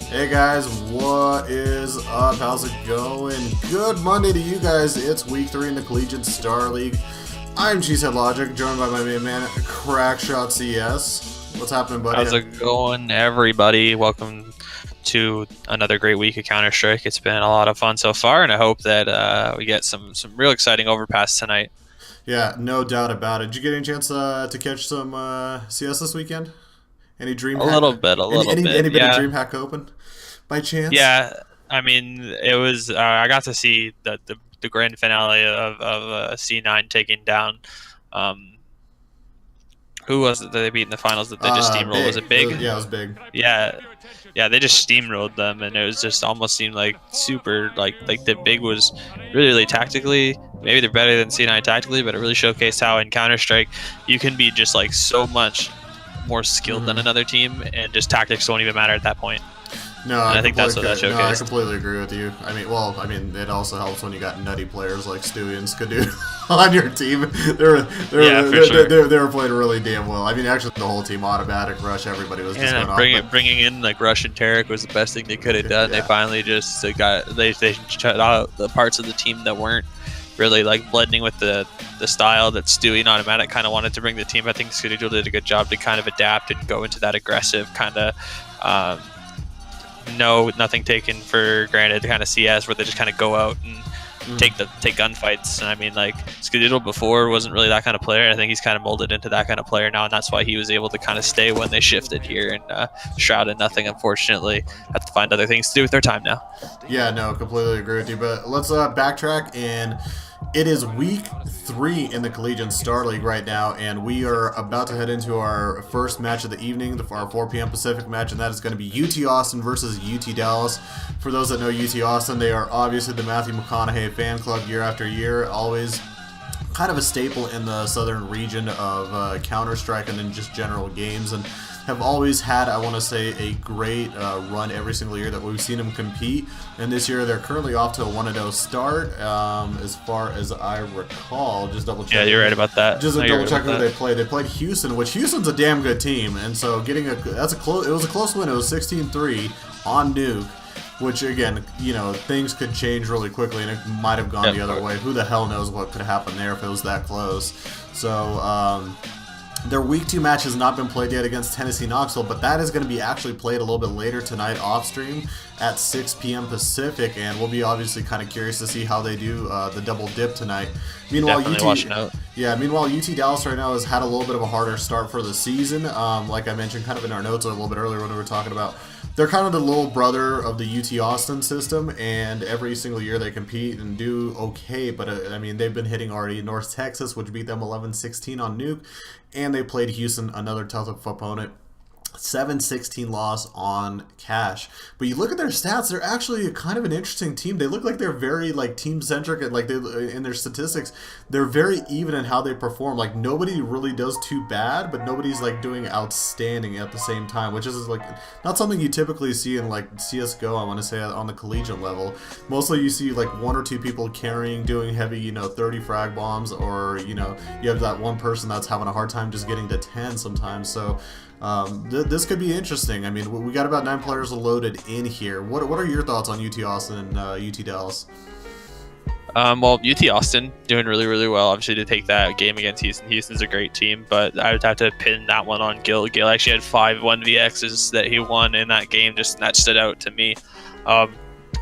Hey guys, what is up? How's it going? Good Monday to you guys. It's week 3 in the Collegiate Star League. I'm Cheesehead Logic, joined by my main man, Crackshot CS. What's happening, buddy? How's it going, everybody? Welcome to another great week of Counter-Strike. It's been a lot of fun so far, and I hope that we get some real exciting overpass tonight. Yeah, no doubt about it. Did you get any chance to catch some CS this weekend? Any DreamHack? A little bit. Any bit of DreamHack Open, by chance? Yeah, I mean, it was. I got to see the grand finale of C9 taking down. Who was it that they beat in the finals that they just steamrolled? Big. Was it Big? Yeah, it was Big. Yeah, they just steamrolled them, and it was just almost seemed like super like the Big was really tactically. Maybe they're better than C9 tactically, but it really showcased how in Counter-Strike you can be just like so much more skilled than another team, and just tactics don't even matter at that point. No, I think that's what that showcased. No, I completely agree with you. I mean, it also helps when you got nutty players like Stewie and Skidoo on your team. They were playing really damn well. I mean, actually, the whole team, automatic rush, everybody was just going off. Bringing in like Rush and Tarek was the best thing they could have done. Yeah. They finally just they shut out the parts of the team that weren't really like blending with the style that Stewie and Automatic kind of wanted to bring the team. I think Skidoo did a good job to kind of adapt and go into that aggressive kind of nothing taken for granted kind of CS where they just kind of go out and take gunfights. And I mean, like, Skadoodle before wasn't really that kind of player. I think he's kind of molded into that kind of player now, and that's why he was able to kind of stay when they shifted here. And Shroud and Nothing, unfortunately, have to find other things to do with their time now. Yeah, no, completely agree with you. But let's backtrack, and it is week 3 in the Collegiate Star League right now, and we are about to head into our first match of the evening, our 4 p.m. Pacific match, and that is going to be UT Austin versus UT Dallas. For those that know UT Austin, they are obviously the Matthew McConaughey fan club year after year, always kind of a staple in the southern region of Counter-Strike and in just general games, and have always had, I want to say, a great run every single year that we've seen them compete. And this year they're currently off to a 1-0 start, as far as I recall. Just double check. Yeah, you're right about that. Just double check who they played. They played Houston, which Houston's a damn good team, and so it was a close win. It was 16-3 on Nuke. Which, again, you know, things could change really quickly, and it might have gone the other way. Who the hell knows what could happen there if it was that close. So, their Week 2 match has not been played yet against Tennessee Knoxville, but that is going to be actually played a little bit later tonight off stream at 6 p.m. Pacific, and we'll be obviously kind of curious to see how they do the double dip tonight. Meanwhile, UT Dallas right now has had a little bit of a harder start for the season. Like I mentioned kind of in our notes a little bit earlier when we were talking about, they're kind of the little brother of the UT Austin system, and every single year they compete and do okay, but I mean, they've been hitting already North Texas, which beat them 11-16 on Nuke, and they played Houston, another tough opponent. 7-16 loss on Cash. But you look at their stats, they're actually kind of an interesting team. They look like they're very like team-centric, and like in their statistics, they're very even in how they perform. Like, nobody really does too bad, but nobody's like doing outstanding at the same time, which is like not something you typically see in like CSGO, I want to say, on the collegiate level. Mostly you see like 1 or 2 people carrying, doing heavy, 30 frag bombs, or you have that one person that's having a hard time just getting to 10 sometimes. So this could be interesting. I mean, we got about 9 players loaded in here. What are your thoughts on UT Austin and UT Dallas? Well, UT Austin doing really well, obviously, to take that game against Houston. Houston's a great team, but I would have to pin that one on Gil. Gil actually had 5 1vx's that he won in that game. Just that stood out to me.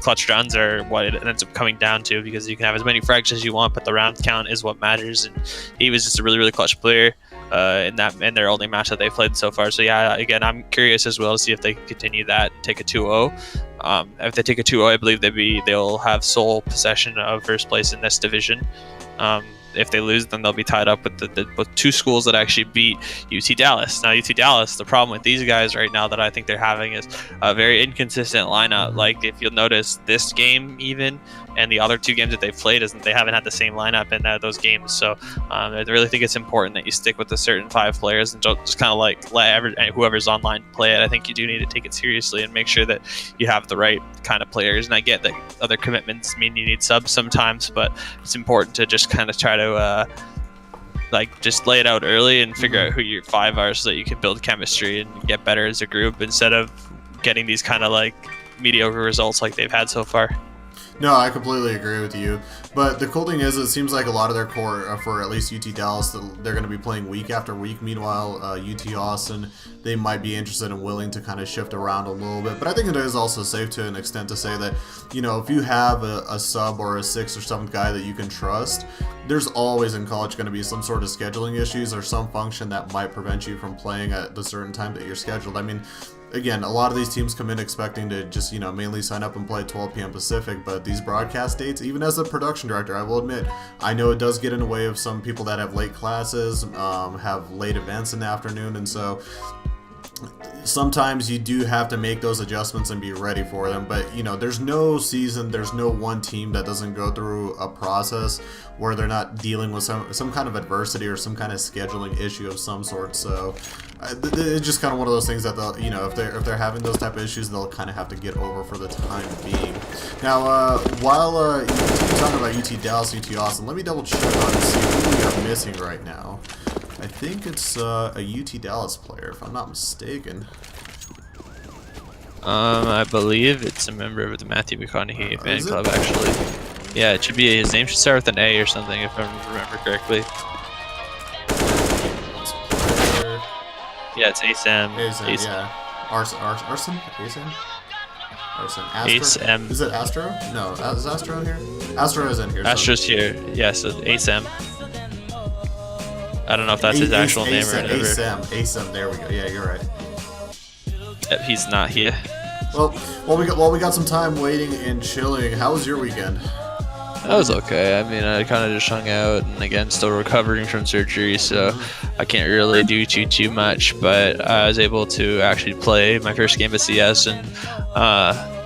Clutch rounds are what it ends up coming down to, because you can have as many frags as you want, but the round count is what matters, and he was just a really clutch player in their only match that they've played so far. So yeah, again, I'm curious as well to see if they can continue that and take a 2-0. If they take a 2-0, I believe they'll have sole possession of first place in this division. If they lose, then they'll be tied up with 2 schools that actually beat UT Dallas. Now, UT Dallas, the problem with these guys right now that I think they're having is a very inconsistent lineup. Like, if you'll notice, this game even and the other 2 games that they've played, they haven't had the same lineup in those games. So I really think it's important that you stick with a certain 5 players and don't just kind of like let whoever's online play it. I think you do need to take it seriously and make sure that you have the right kind of players. And I get that other commitments mean you need subs sometimes, but it's important to just kind of try to just lay it out early and figure out who your 5 are so that you can build chemistry and get better as a group, instead of getting these kind of like mediocre results like they've had so far. No, I completely agree with you. But the cool thing is, it seems like a lot of their core, for at least UT Dallas, they're going to be playing week after week. Meanwhile, UT Austin, they might be interested and willing to kind of shift around a little bit. But I think it is also safe to an extent to say that, you know, if you have a sub or a 6th or 7th guy that you can trust, there's always in college going to be some sort of scheduling issues or some function that might prevent you from playing at the certain time that you're scheduled. I mean, again, a lot of these teams come in expecting to just, you know, mainly sign up and play at 12 p.m. Pacific, but these broadcast dates, even as a production director, I will admit, I know it does get in the way of some people that have late classes, have late events in the afternoon, and so sometimes you do have to make those adjustments and be ready for them. But, you know, there's no season, there's no one team that doesn't go through a process where they're not dealing with some kind of adversity or some kind of scheduling issue of some sort. So it's just kind of one of those things that they'll, you know, if they're having those type of issues, they'll kind of have to get over for the time being. Now, while you're talking about UT Dallas, UT Austin, let me double check on and see who we are missing right now. I think it's a UT Dallas player, if I'm not mistaken. I believe it's a member of the Matthew McConaughey fan club, actually. Yeah, it should be, his name should start with an A or something, if I remember correctly. Yeah, it's ASAM. ASAM, yeah. Arson? ASAM? Arson. Astro? ASAM. Is it Astro? No, is Astro in here? Astro is in here. Astro's here. Yeah, so ASAM. I don't know if that's his actual name or whatever. ASAM, there we go. Yeah, you're right. Yep, he's not here. Well, we got some time waiting and chilling. How was your weekend? That was okay. I mean, I kind of just hung out, and again, still recovering from surgery, so I can't really do too much. But I was able to actually play my first game of CS in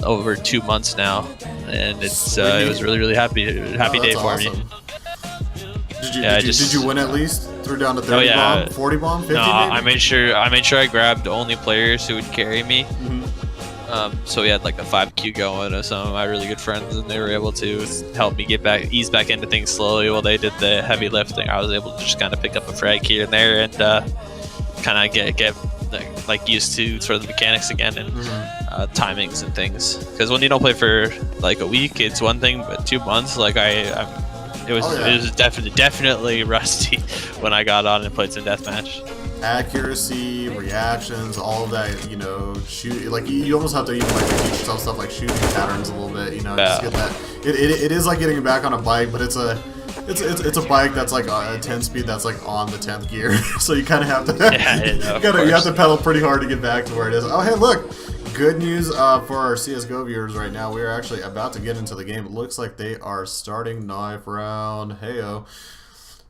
over 2 months now, and it was really happy day for awesome. me. Did you win at least? Threw down to 30 bomb, 40 bomb, 50 No, maybe? I made sure I grabbed only players who would carry me. So we had like a 5Q going with some of my really good friends, and they were able to help me ease back into things slowly while they did the heavy lifting. I was able to just kind of pick up a frag here and there and kind of get like used to sort of the mechanics again and timings and things. Because when you don't play for like a week, it's one thing, but 2 months, like it was definitely rusty when I got on and played some deathmatch. Accuracy, reactions, all of that, you know, shoot, like you almost have to even like teach yourself stuff like shooting patterns a little bit, you know, just get that. It is like getting back on a bike, but it's a bike that's like a 10 speed that's like on the 10th gear, so you kind of have to you have to pedal pretty hard to get back to where it is. Oh, hey, look. Good news for our CSGO viewers right now. We are actually about to get into the game. It looks like they are starting knife round. Heyo.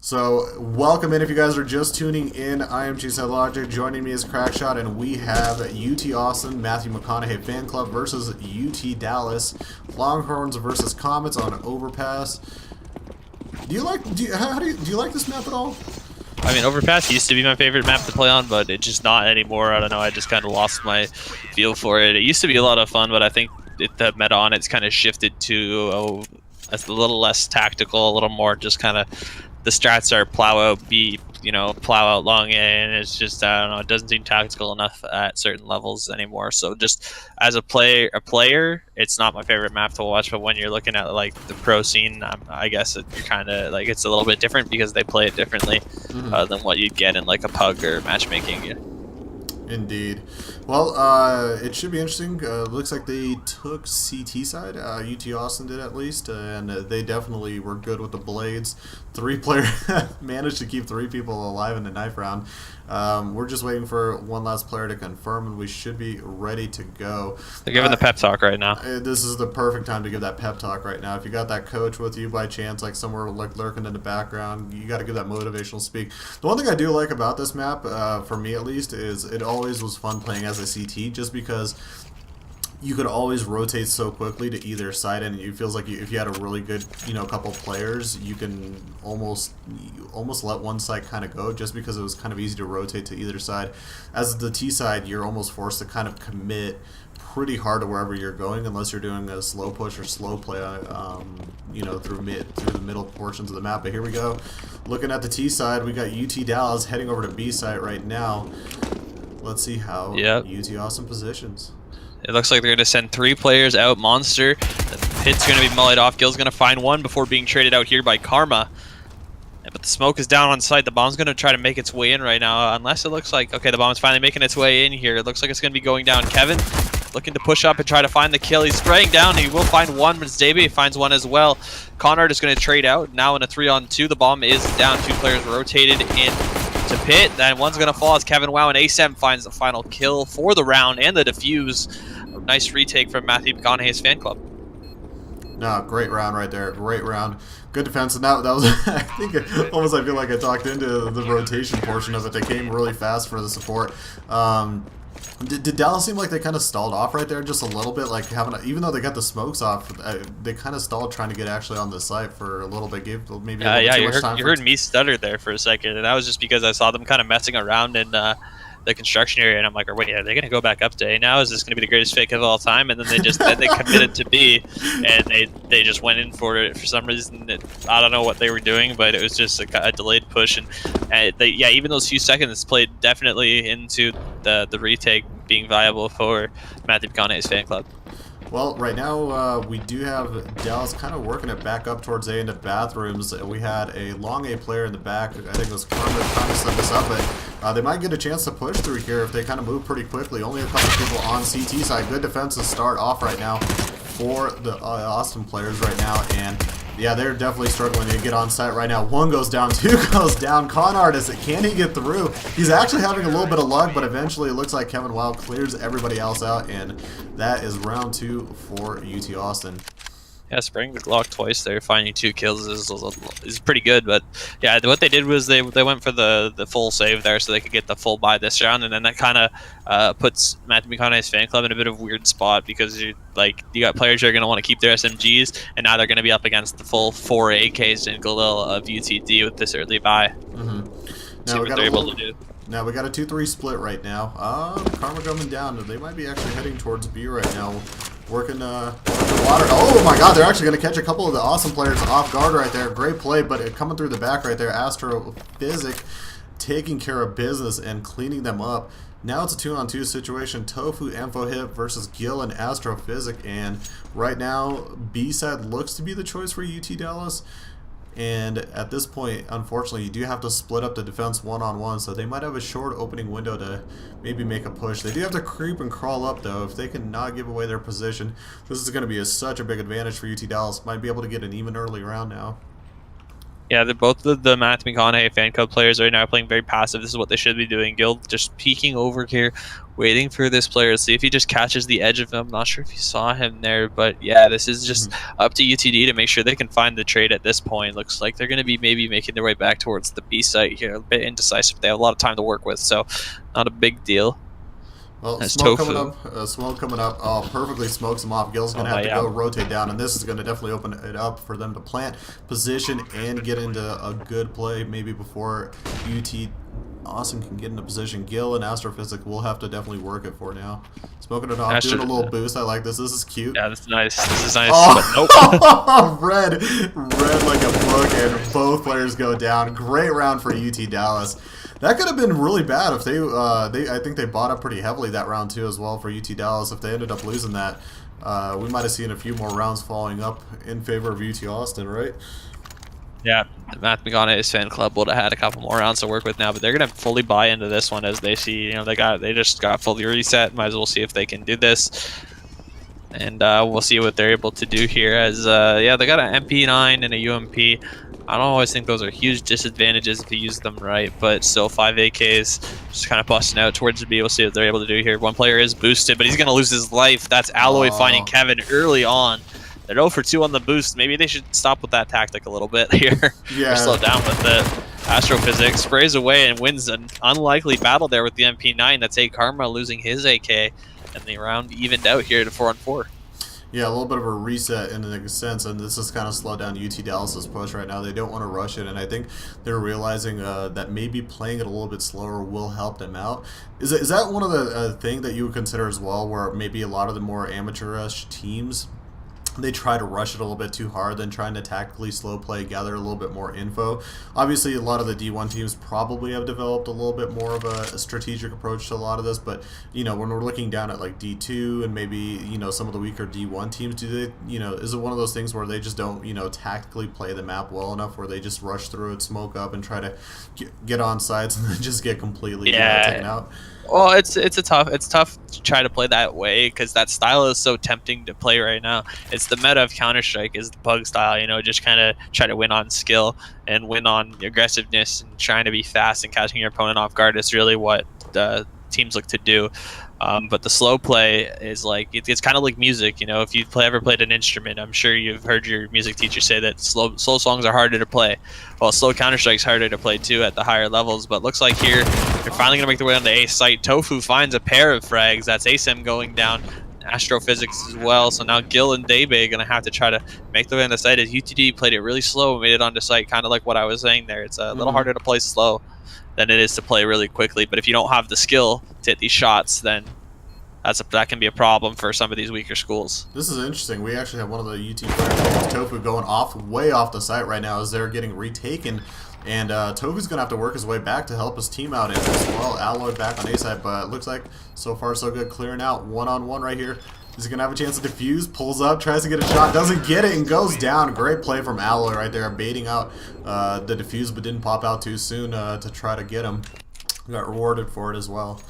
So, welcome in if you guys are just tuning in. I am GSideLogic. Joining me is Crackshot, and we have UT Austin, Matthew McConaughey Fan Club versus UT Dallas. Longhorns versus Comets on Overpass. Do you like this map at all? I mean, Overpass used to be my favorite map to play on, but it's just not anymore. I don't know. I just kind of lost my feel for it. It used to be a lot of fun, but I think the meta on it's kind of shifted to a little less tactical, a little more just kind of the strats are plow out B, you know, plow out long A, and it's just, I don't know, it doesn't seem tactical enough at certain levels anymore. So just as a player, it's not my favorite map to watch, but when you're looking at like the pro scene, I guess you're kind of like, it's a little bit different because they play it differently than what you'd get in like a pug or matchmaking. Yeah. Indeed. Well, it should be interesting. Looks like they took CT side. UT Austin did at least, and they definitely were good with the blades. 3-player managed to keep 3 people alive in the knife round. We're just waiting for one last player to confirm, and we should be ready to go. They're giving the pep talk right now. This is the perfect time to give that pep talk right now. If you got that coach with you by chance, like somewhere like lurking in the background, you got to give that motivational speak. The one thing I do like about this map, for me at least, is it always was fun playing as a CT, just because you could always rotate so quickly to either side, and it feels like if you had a really good, you know, couple players, you can almost let one side kind of go, just because it was kind of easy to rotate to either side. As the T side, you're almost forced to kind of commit pretty hard to wherever you're going, unless you're doing a slow push or slow play, you know, through the middle portions of the map. But here we go, looking at the T side, we got UT Dallas heading over to B side right now. Let's see how UT Austin positions. It looks like they're going to send 3 players out. Monster, the pit's going to be mullied off. Gill's going to find one before being traded out here by Karma. But the smoke is down on site. The bomb's going to try to make its way in right now, unless it looks like, okay, the bomb's finally making its way in here. It looks like it's going to be going down. Kevin looking to push up and try to find the kill. He's spraying down. He will find one, but Xavier finds one as well. Conrad is going to trade out. Now in a 3-on-2, the bomb is down. 2 players rotated in to pit. Then one's going to fall as Kevin Wow and ASEM finds the final kill for the round and the defuse. A nice retake from Matthew McConaughey's fan club. No, great round right there. Great round. Good defense. And that was, I think, almost I feel like I talked into the rotation portion of it. They came really fast for the support. Did Dallas seem like they kind of stalled off right there just a little bit? Like even though they got the smokes off, they kind of stalled trying to get actually on the site for a little bit. Gave maybe a little too much time. You heard me stutter there for a second, and that was just because I saw them kind of messing around in the construction area, and I'm like, wait, are they going to go back up to A now? Is this going to be the greatest fake of all time? And then they committed to B, and they just went in for it for some reason. I don't know what they were doing, but it was just a delayed push, and even those few seconds played definitely into the retake being viable for Matthew McConaughey's fan club. Well, right now we do have Dallas kind of working it back up towards A into bathrooms. We had a long A player in the back. I think it was Karma trying to set this up, but they might get a chance to push through here if they kind of move pretty quickly. Only a couple people on CT side. Good defensive start off right now for the Austin players right now, and yeah, they're definitely struggling to get on site right now. 1 goes down, 2 goes down. Con Artist, can he get through? He's actually having a little bit of luck, but eventually it looks like Kevin Wild clears everybody else out, and that is round 2 for UT Austin. Yeah, spraying the Glock twice there, finding 2 kills is pretty good. But yeah, what they did was they went for the full save there so they could get the full buy this round, and then that kind of puts Matthew McConaughey's fan club in a bit of a weird spot because you got players who are going to want to keep their SMGs, and now they're going to be up against the full 4 AKs in Galil of UTD with this early buy. Now what they're able to do. Now we got a 2-3 split right now. Karma coming down. They might be actually heading towards B right now. Working the water. Oh my god, they're actually going to catch a couple of the awesome players off guard right there. Great play, but coming through the back right there. Astrophysic taking care of business and cleaning them up. Now it's a 2-on-2 situation. Tofu, Amphohip versus Gill and Astrophysic. And right now, B side looks to be the choice for UT Dallas. And at this point, unfortunately, you do have to split up the defense one-on-one, so they might have a short opening window to maybe make a push. They do have to creep and crawl up, though. If they can not give away their position, this is going to be such a big advantage for UT Dallas. Might be able to get an even early round now. Yeah, they're both the Matthew McConaughey fan club players right now playing very passive. This is what they should be doing. Guild just peeking over here, waiting for this player to see if he just catches the edge of him. I'm not sure if you saw him there, but yeah, this is just up to UTD to make sure they can find the trade at this point. Looks like they're going to be maybe making their way back towards the B site here. A bit indecisive. They have a lot of time to work with, so not a big deal. Well, smoke coming up. Smoke coming up. Oh, perfectly smokes him off. Gill's going to have to go rotate down, and this is going to definitely open it up for them to plant, position, and get into a good play maybe before UT Austin can get into position. Gill and Astrophysic will have to definitely work it for now. Smoking it off, doing a little boost. I like this. This is cute. Yeah, this is nice. This is nice. Oh, but nope. red like a book, and both players go down. Great round for UT Dallas. That could have been really bad if I think they bought up pretty heavily that round too as well for UT Dallas. If they ended up losing that, we might have seen a few more rounds falling up in favor of UT Austin, right? Yeah, Matt McConaughey's fan club would have had a couple more rounds to work with now, but they're gonna fully buy into this one as they see, they just got fully reset. Might as well see if they can do this, and we'll see what they're able to do here. As they got an MP9 and a UMP. I don't always think those are huge disadvantages if you use them right, but still 5 AKs just kind of busting out towards the B. We'll see what they're able to do here. One player is boosted, but he's going to lose his life. That's Alloy finding Kevin early on. They're 0 for 2 on the boost. Maybe they should stop with that tactic a little bit here. Yeah. Or slow down with it. Astrophysics sprays away and wins an unlikely battle there with the MP9. That's Karma losing his AK, and the round evened out here to 4-on-4. Yeah, a little bit of a reset in a sense, and this has kind of slowed down UT Dallas's push right now. They don't want to rush it, and I think they're realizing that maybe playing it a little bit slower will help them out. Is that one of the thing that you would consider as well, where maybe a lot of the more amateurish teams they try to rush it a little bit too hard, then trying to tactically slow play, gather a little bit more info. Obviously, a lot of the D1 teams probably have developed a little bit more of a strategic approach to a lot of this, but, you know, when we're looking down at like D2 and maybe, you know, some of the weaker D1 teams, do they, you know, is it one of those things where they just don't, you know, tactically play the map well enough, where they just rush through it, smoke up, and try to get on sides and then just get completely taken out? Well, it's tough to try to play that way because that style is so tempting to play right now. It's the meta of Counter-Strike is the Pug style, you know, just kind of try to win on skill and win on aggressiveness and trying to be fast and catching your opponent off guard is really what the teams look to do. But the slow play is like it's kind of like music, you know. If you've ever played an instrument, I'm sure you've heard your music teacher say that slow songs are harder to play. Well, slow Counter-Strike's harder to play too at the higher levels. But looks like here they're finally gonna make their way on the A site. Tofu finds a pair of frags. That's ASIM going down. Astrophysics as well. So now Gil and Debe are gonna have to try to make their way on the site. As UTD played it really slow and made it onto site, kind of like what I was saying there. It's a little harder to play slow than it is to play really quickly. But if you don't have the skill to hit these shots, then that can be a problem for some of these weaker schools. This is interesting. We actually have one of the UT players, Tofu, going way off the site right now as they're getting retaken. And Tofu's going to have to work his way back to help his team out as well. Alloy back on A side, but it looks like so far so good. Clearing out one-on-one right here. He's going to have a chance to defuse, pulls up, tries to get a shot, doesn't get it, and goes down. Great play from Alloy right there, baiting out the defuse, but didn't pop out too soon to try to get him. Got rewarded for it as well.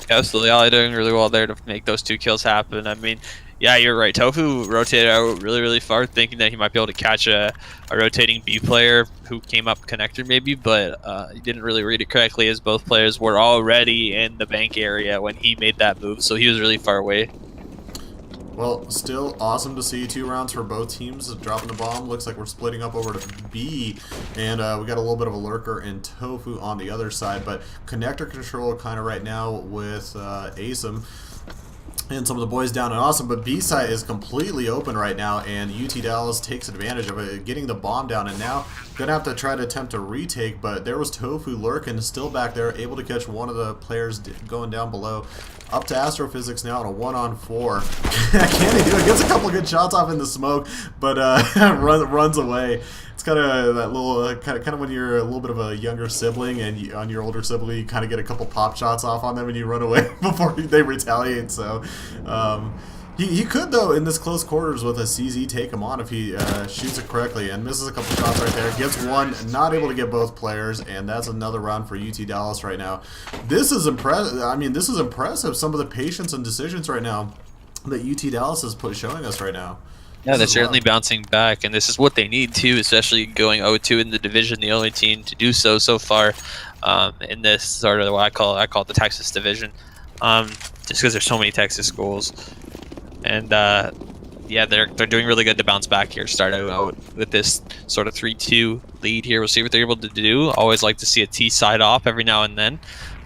Absolutely, Alloy doing really well there to make those 2 kills happen. I mean, yeah, you're right. Tofu rotated out really far, thinking that he might be able to catch a rotating B player who came up connector maybe, but he didn't really read it correctly as both players were already in the bank area when he made that move, so he was really far away. Well, still awesome to see 2 rounds for both teams dropping the bomb. Looks like we're splitting up over to B, and we got a little bit of a lurker in Tofu on the other side, but connector control kind of right now with ASIM and some of the boys down in Awesome, but B side is completely open right now, and UT Dallas takes advantage of it, getting the bomb down, and now gonna have to try to attempt to retake, but there was Tofu lurking still back there, able to catch one of the players going down below. Up to Astrophysics now on a 1-on-4. Can he do it? Gets a couple good shots off in the smoke, but runs away. It's kind of that little, kind of when you're a little bit of a younger sibling and on your older sibling, you kind of get a couple pop shots off on them and you run away before they retaliate. So he could, though, in this close quarters with a CZ take him on if he shoots it correctly, and misses a couple shots right there. Gets one, not able to get both players, and that's another round for UT Dallas right now. This is impressive. I mean, this is impressive. Some of the patience and decisions right now that UT Dallas is showing us right now. Yeah, they're certainly bouncing back, and this is what they need too, especially going 0-2 in the division, the only team to do so far in this sort of what I call it the Texas division, just because there's so many Texas schools, and yeah, they're doing really good to bounce back here. Start out with this sort of 3-2 lead here. We'll see what they're able to do. Always like to see a T side off every now and then.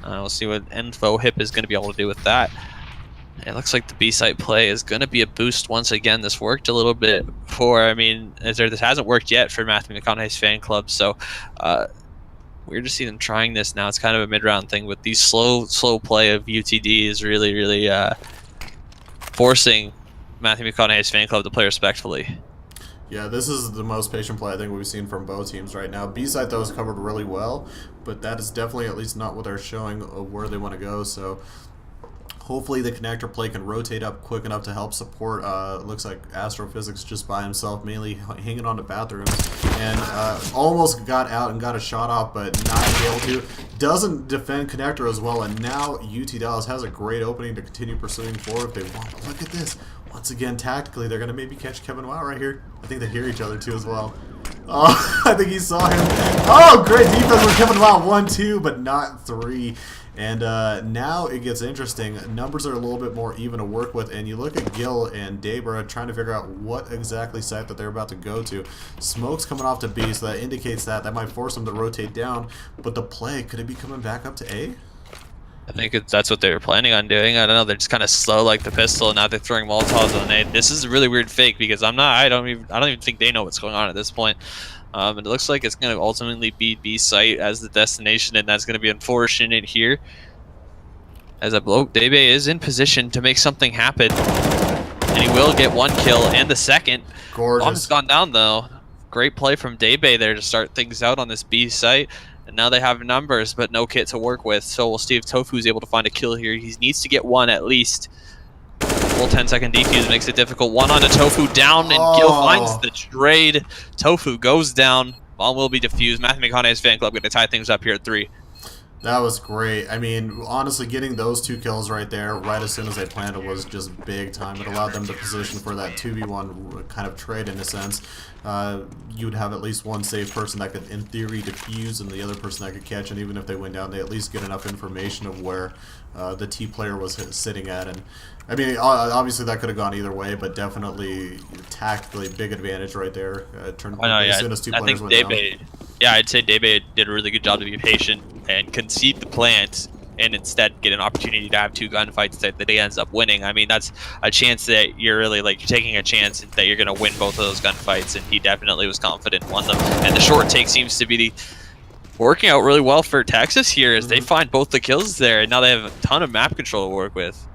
We'll see what Info Hip is going to be able to do with that. It looks like the B-site play is going to be a boost once again. This worked a little bit before. I mean, this hasn't worked yet for Matthew McConaughey's fan club, so weird to see them trying this now. It's kind of a mid-round thing, with these slow play of UTD is really forcing Matthew McConaughey's fan club to play respectfully. Yeah, this is the most patient play I think we've seen from both teams right now. B-side, though, is covered really well, but that is definitely at least not what they're showing of where they want to go, so hopefully the connector play can rotate up quick enough to help support. Looks like Astrophysics just by himself, mainly hanging on to bathrooms, and almost got out and got a shot off, but not able to. Doesn't defend connector as well, and now UT Dallas has a great opening to continue pursuing forward if they want. But look at this. Once again, tactically, they're going to maybe catch Kevin Wow right here. I think they hear each other, too, as well. Oh, I think he saw him. Oh, great defense with Kevin Wow. 1-2, but not 3. And now it gets interesting. Numbers are a little bit more even to work with, and you look at Gil and Debra trying to figure out what exactly site that they're about to go to. Smoke's coming off to B, so that indicates that might force them to rotate down, but the play, could it be coming back up to A? I think that's what they were planning on doing. I don't know, they're just kind of slow like the pistol, and now they're throwing Molotovs on A. This is a really weird fake, because I don't even think they know what's going on at this point. And it looks like it's going to ultimately be B-site as the destination, and that's going to be unfortunate here, as a bloke Debe is in position to make something happen. And he will get 1 kill and the second. Gorgeous. Bomb's gone down though. Great play from Daybay there to start things out on this B site. And now they have numbers, but no kit to work with. So we'll see if Tofu's able to find a kill here. He needs to get 1 at least. Full 10-second defuse makes it difficult. 1 onto Tofu, down, and Gil finds the trade. Tofu goes down. Bomb will be defused. Matthew McConaughey's fan club going to tie things up here at 3. That was great. I mean, honestly, getting those 2 kills right there, right as soon as they planted, was just big time. It allowed them to position for that 2v1 kind of trade, in a sense. You would have at least one safe person that could, in theory, defuse, and the other person that could catch, and even if they went down, they at least get enough information of where the T player was sitting at. And I mean, obviously that could have gone either way, but definitely tactically big advantage right there. Turned as soon as 2 players went down. Yeah, I'd say Daybay did a really good job to be patient and concede the plant and instead get an opportunity to have 2 gunfights that he ends up winning. I mean, that's a chance that you're really, like, you're taking a chance that you're going to win both of those gunfights, and he definitely was confident in won them. And the short take seems to be working out really well for Texas here as they find both the kills there, and now they have a ton of map control to work with.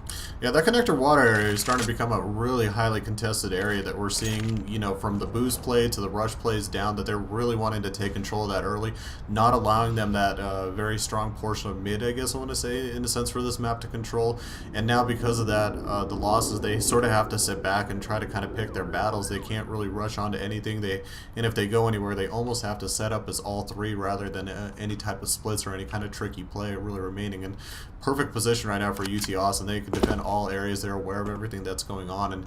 Yeah, that connector water area is starting to become a really highly contested area that we're seeing, you know, from the boost play to the rush plays down, that they're really wanting to take control of that early, not allowing them that very strong portion of mid, I guess I want to say, in a sense, for this map to control. And now because of that, the losses, they sort of have to sit back and try to kind of pick their battles. They can't really rush onto anything. And if they go anywhere, they almost have to set up as all 3 rather than any type of splits or any kind of tricky play really remaining. And perfect position right now for UT Austin. They can defend all areas. They're aware of everything that's going on, and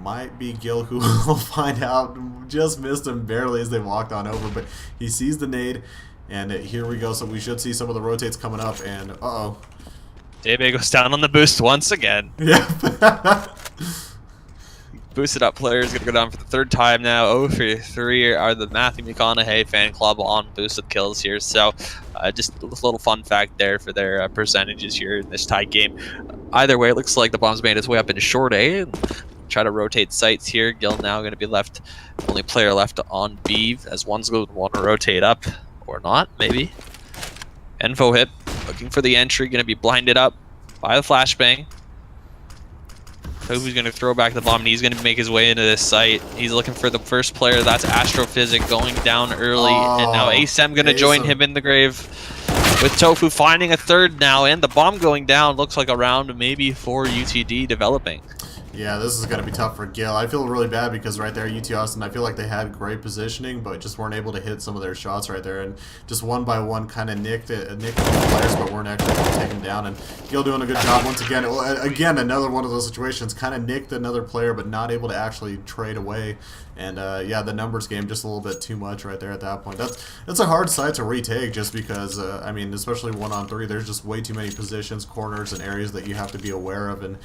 might be Gil who will find out. Just missed him barely as they walked on over, but he sees the nade, and here we go. So we should see some of the rotates coming up, and uh-oh. Daybay goes down on the boost once again. Yeah. Boosted up players going to go down for the 3rd time now. 0 for 3 are the Matthew McConaughey fan club on boosted kills here. So just a little fun fact there for their percentages here in this tie game. Either way, it looks like the Bomb's made its way up into short A. Try to rotate sites here. Gil now going to be left, only player left on B, as one's going to want to rotate up or not, maybe. Info hit, looking for the entry, going to be blinded up by the flashbang. Tofu's going to throw back the bomb, and he's going to make his way into this site. He's looking for the first player. That's Astrophysic going down early, and now ASEM going to join him in the grave. With Tofu finding a 3rd now, and the bomb going down. Looks like a round maybe for UTD developing. Yeah, this is going to be tough for Gil. I feel really bad because right there, UT Austin, I feel like they had great positioning, but just weren't able to hit some of their shots right there. And just one by one kind of nicked the players, but weren't actually able to take them down. And Gil doing a good job once again. Again, another one of those situations, kind of nicked another player, but not able to actually trade away. And yeah, the numbers game just a little bit too much right there at that point. That's a hard site to retake just because, I mean, especially 1-on-3, there's just way too many positions, corners, and areas that you have to be aware of. And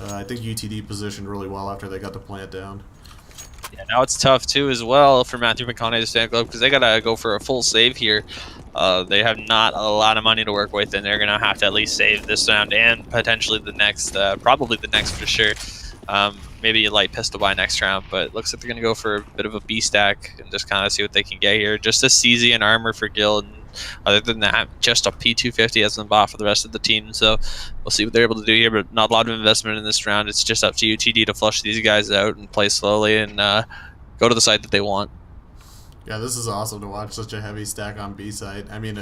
I think UTD positioned really well after they got the plant down. Yeah, now it's tough too as well for Matthew McConaughey's fan club because they gotta go for a full save here. They have not a lot of money to work with, and they're gonna have to at least save this round and potentially the next, probably the next for sure. Maybe a light pistol by next round, but it looks like they're gonna go for a bit of a B stack and just kind of see what they can get here. Just a CZ and armor for Gil, and other than that, just a P250 as the bot for the rest of the team. So we'll see what they're able to do here, but not a lot of investment in this round. It's just up to UTD to flush these guys out and play slowly and go to the side that they want. Yeah, this is awesome to watch such a heavy stack on B side. I mean,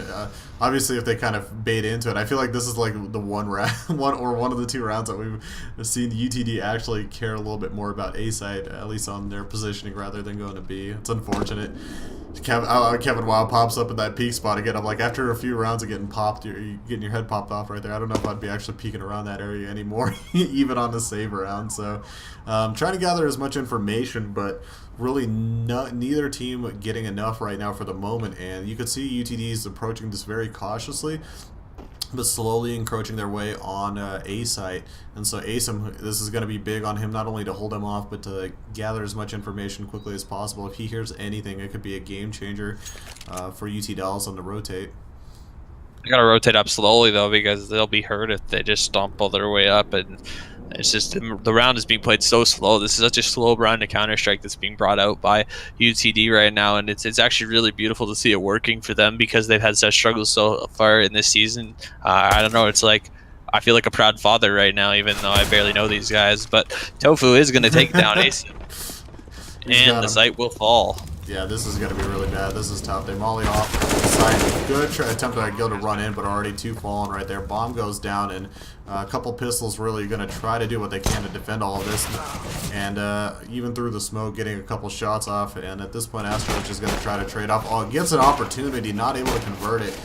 obviously, if they kind of bait into it, I feel like this is like the one of the 2 rounds that we've seen UTD actually care a little bit more about A side, at least on their positioning, rather than going to B. It's unfortunate. Kevin Wild pops up in that peak spot again. I'm like, after a few rounds of getting popped, you're getting your head popped off right there. I don't know if I'd be actually peeking around that area anymore, even on the save round. So, trying to gather as much information, but really neither team getting enough right now for the moment. And you could see UTD's approaching this very cautiously, but slowly encroaching their way on A site. And so ASEM, this is going to be big on him, not only to hold him off, but to gather as much information quickly as possible. If he hears anything, it could be a game changer for UT Dallas on the rotate. They gotta rotate up slowly though, because they'll be hurt if they just stomp all their way up, and it's just the round is being played so slow. This is such a slow round of Counter-Strike that's being brought out by UTD right now, and it's actually really beautiful to see it working for them because they've had such struggles so far in this season. I don't know, it's like I feel like a proud father right now, even though I barely know these guys. But Tofu is going to take down Asim, and the site will fall. Yeah, this is going to be really bad. This is tough. They molly off the site. Good attempt by Gil to run in, but already 2 fallen right there. Bomb goes down, and a couple pistols really going to try to do what they can to defend all of this. And even through the smoke, getting a couple shots off. And at this point, Astrovich is going to try to trade off. Oh, gets an opportunity, not able to convert it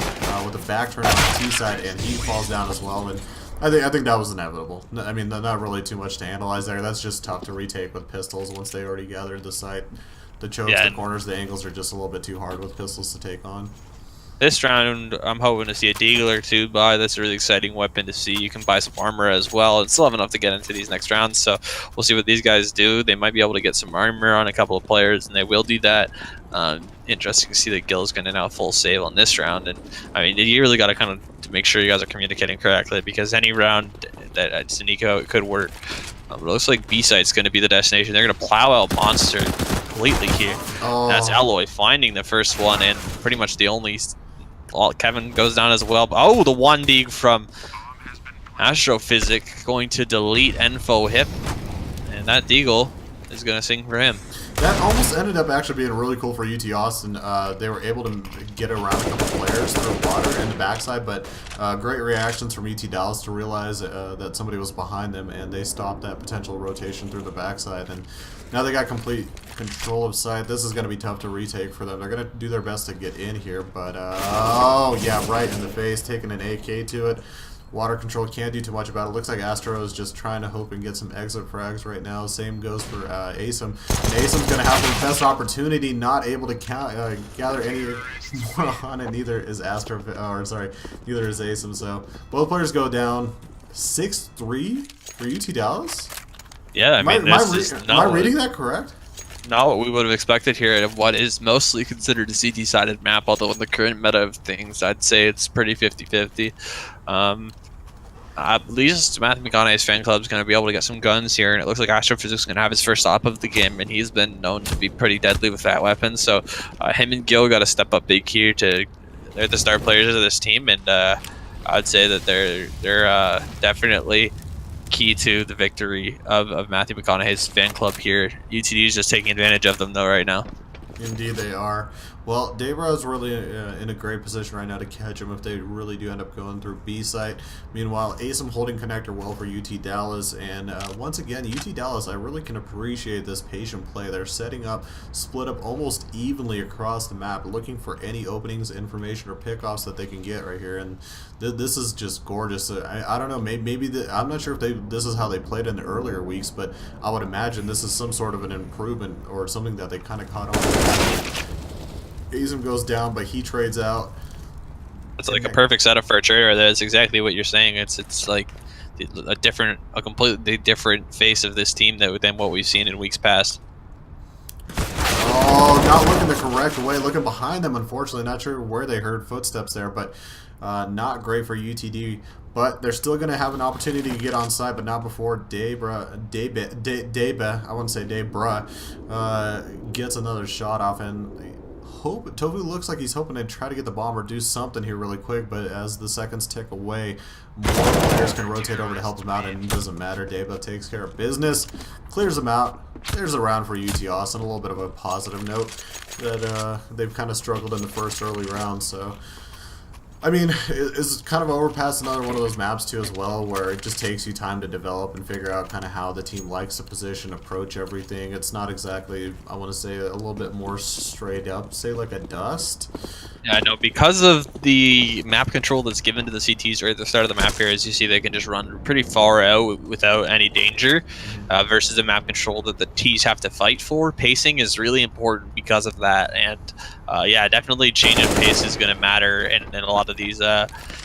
with a back turn on the T side, and he falls down as well. And I think that was inevitable. I mean, not really too much to analyze there. That's just tough to retake with pistols once they already gathered the site. The chokes, the corners, the angles are just a little bit too hard with pistols to take on. This round, I'm hoping to see a Deagle or 2 buy. That's a really exciting weapon to see. You can buy some armor as well. And still have enough to get into these next rounds, so we'll see what these guys do. They might be able to get some armor on a couple of players, and they will do that. Interesting to see that Gil's going to now full save on this round. And I mean, you really got to kind of to make sure you guys are communicating correctly, because any round that at Sunico it could work. But it looks like B-site's going to be the destination. They're going to plow out Monster completely here. Oh. That's Alloy finding the first one, and pretty much the only. Kevin goes down as well. Oh, the 1D from Astrophysic going to delete Enfo Hip, and that Deagle is going to sing for him. That almost ended up actually being really cool for UT Austin. They were able to get around a couple players through water in the backside, but great reactions from UT Dallas to realize that somebody was behind them, and they stopped that potential rotation through the backside. And now they got complete control of site. This is going to be tough to retake for them. They're going to do their best to get in here, but oh yeah, right in the face, taking an AK to it. Water control can't do too much about it. Looks like Astro is just trying to hope and get some exit frags right now. Same goes for Asim. And Asim's going to have the best opportunity, not able to gather any more on it. Neither is Astro, or sorry, neither is Asim. So both players go down 6-3 for UT Dallas. Yeah, I mean, am I reading that correct? Not what we would have expected here at what is mostly considered a CT-sided map, although in the current meta of things, I'd say it's pretty 50-50. At least Matthew McConaughey's fan club is going to be able to get some guns here, and it looks like Astrophysics is going to have his first stop of the game, and he's been known to be pretty deadly with that weapon. So him and Gil got to step up big here. They're the star players of this team, and I'd say that they're definitely key to the victory of Matthew McConaughey's fan club here. UTD is just taking advantage of them though right now. Indeed they are. Well, Debra is really in a great position right now to catch him if they really do end up going through B site. Meanwhile, Asim holding connector well for UT Dallas, and once again, UT Dallas, I really can appreciate this patient play. They're setting up, split up almost evenly across the map, looking for any openings, information, or pickoffs that they can get right here, and this is just gorgeous. I don't know, maybe I'm not sure if this is how they played in the earlier weeks, but I would imagine this is some sort of an improvement or something that they kind of caught on. Asim goes down, but he trades out. It's like a perfect setup for a trader. That's exactly what you're saying. It's like a completely different face of this team than what we've seen in weeks past. Oh, not looking the correct way. Looking behind them, unfortunately. Not sure where they heard footsteps there, but not great for UTD. But they're still going to have an opportunity to get on site, but not before Debra, I want to say Debra, gets another shot off, and Tofu looks like he's hoping to try to get the bomb or do something here really quick, but as the seconds tick away, more players can rotate over to help him out, and it doesn't matter. Deba takes care of business, clears him out. There's a round for UT Austin, a little bit of a positive note that they've kind of struggled in the first early round, so I mean, it's kind of overpassed another one of those maps too as well, where it just takes you time to develop and figure out kind of how the team likes the position, approach everything. It's not exactly, I want to say, a little bit more straight up, say like a dust. Yeah, no, because of the map control that's given to the CTs right at the start of the map here, as you see, they can just run pretty far out without any danger, versus the map control that the Ts have to fight for. Pacing is really important because of that, and yeah, definitely change of pace is going to matter in a lot of these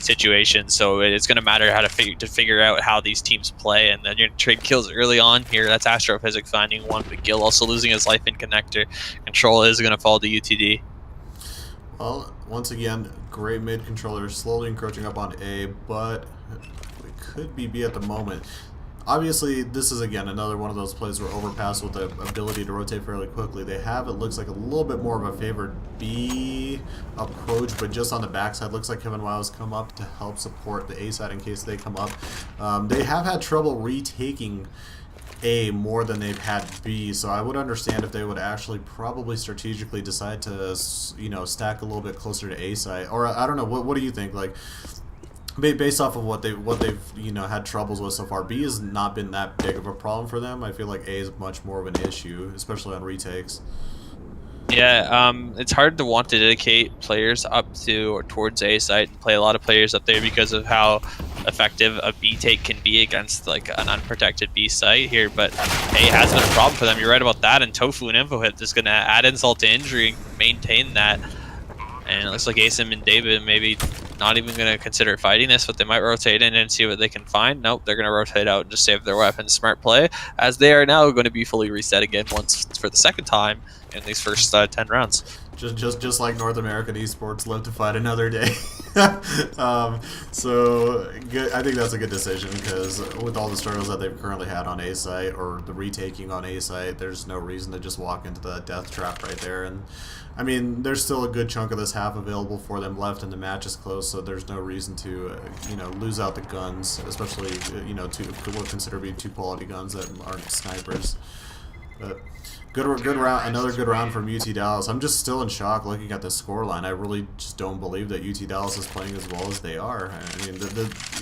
situations. So it's going to matter how to figure out how these teams play, and then you're going to trade kills early on here. That's Astrophysic finding one, but Gil also losing his life in connector. Control is going to fall to UTD. Well, once again, great mid controller, slowly encroaching up on A, but we could be B at the moment. Obviously, this is again another one of those plays where Overpass with the ability to rotate fairly quickly. They have, it looks like, a little bit more of a favored B approach, but just on the backside, looks like Kevin Wow has come up to help support the A side in case they come up. They have had trouble retaking A more than they've had B, so I would understand if they would actually probably strategically decide to, you know, stack a little bit closer to A side. Or I don't know, what do you think? Like, based off of what they've you know had troubles with so far, B has not been that big of a problem for them. I feel like A is much more of an issue, especially on retakes. Yeah, it's hard to want to dedicate players up to or towards A site and play a lot of players up there because of how effective a B take can be against like an unprotected B site here. But A has been a problem for them. You're right about that, and Tofu and InfoHit is going to add insult to injury and maintain that. And it looks like Asim and David maybe not even going to consider fighting this, but they might rotate in and see what they can find. Nope, they're going to rotate out and just save their weapons. Smart play, as they are now going to be fully reset again once for the second time in these first 10 rounds. Just like North American esports live to fight another day. So good, I think that's a good decision because with all the struggles that they've currently had on A site or the retaking on A site, there's no reason to just walk into the death trap right there. And I mean, there's still a good chunk of this half available for them left, and the match is close, so there's no reason to you know, lose out the guns, especially you know, what consider to be two quality guns that aren't snipers. But good round, another good round from UT Dallas. I'm just still in shock looking at the scoreline. I really just don't believe that UT Dallas is playing as well as they are. I mean,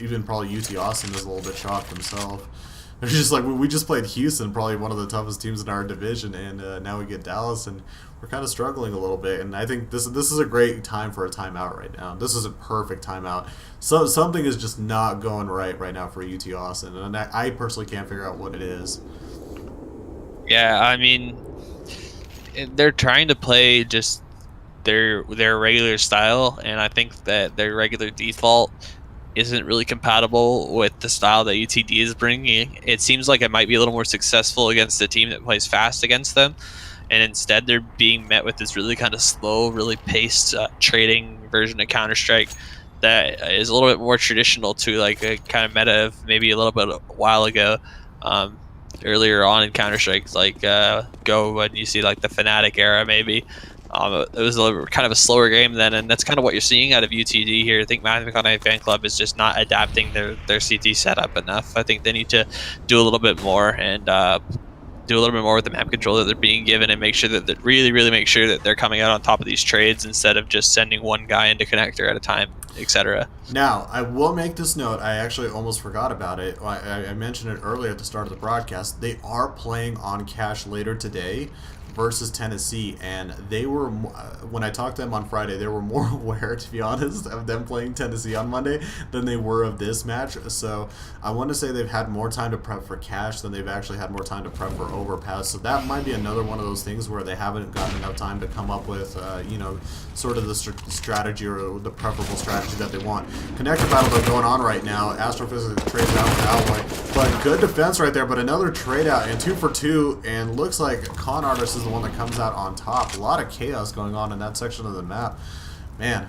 even probably UT Austin is a little bit shocked himself. They're just like, we just played Houston, probably one of the toughest teams in our division, and now we get Dallas, and we're kind of struggling a little bit. And I think this is a great time for a timeout right now. This is a perfect timeout. So something is just not going right now for UT Austin, and I personally can't figure out what it is. Yeah, I mean, they're trying to play just their regular style, and I think that their regular default isn't really compatible with the style that UTD is bringing. It seems like it might be a little more successful against a team that plays fast against them, and instead they're being met with this really kind of slow, really paced trading version of Counter-Strike that is a little bit more traditional to like a kind of meta of maybe a little bit a while ago. Earlier on in Counter-Strike, like Go, when you see like the Fnatic era, maybe it was kind of a slower game then, and that's kind of what you're seeing out of UTD here. I think Matthew McConaughey fan club is just not adapting their CT setup enough. I think they need to do a little bit more and do a little bit more with the map control that they're being given, and make sure that really make sure that they're coming out on top of these trades instead of just sending one guy into connector at a time, etc. Now, I will make this note. I actually almost forgot about it. I mentioned it earlier at the start of the broadcast. They are playing on Cash later today versus Tennessee, and they were, when I talked to them on Friday, they were more aware, to be honest, of them playing Tennessee on Monday than they were of this match. So I want to say they've had more time to prep for Cash than they've actually had more time to prep for Overpass. So that might be another one of those things where they haven't gotten enough time to come up with you know, sort of the strategy or the preferable strategy that they want. Connector battle though going on right now. Astrophysics trades out with Alloy, but good defense right there. But another trade out and 2 for 2, and looks like Con Artist is the one that comes out on top. A lot of chaos going on in that section of the map, man.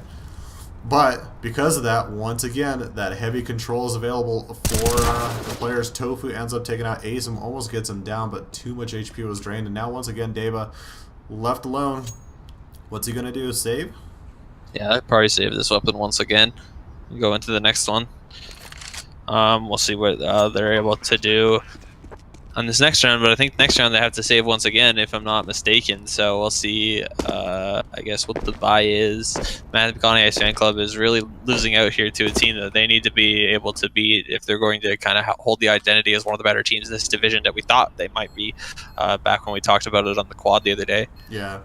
But because of that, once again, that heavy control is available for the players. Tofu ends up taking out Asim, almost gets him down, but too much HP was drained. And now once again, Deba left alone. What's he gonna do? Save? Yeah, I'd probably save this weapon once again. Go into the next one. We'll see what they're able to do on this next round, but I think next round they have to save once again, if I'm not mistaken. So we'll see, I guess, what the buy is. Matthew McConaughey fan club is really losing out here to a team that they need to be able to beat if they're going to kind of hold the identity as one of the better teams in this division that we thought they might be back when we talked about it on the quad the other day. Yeah.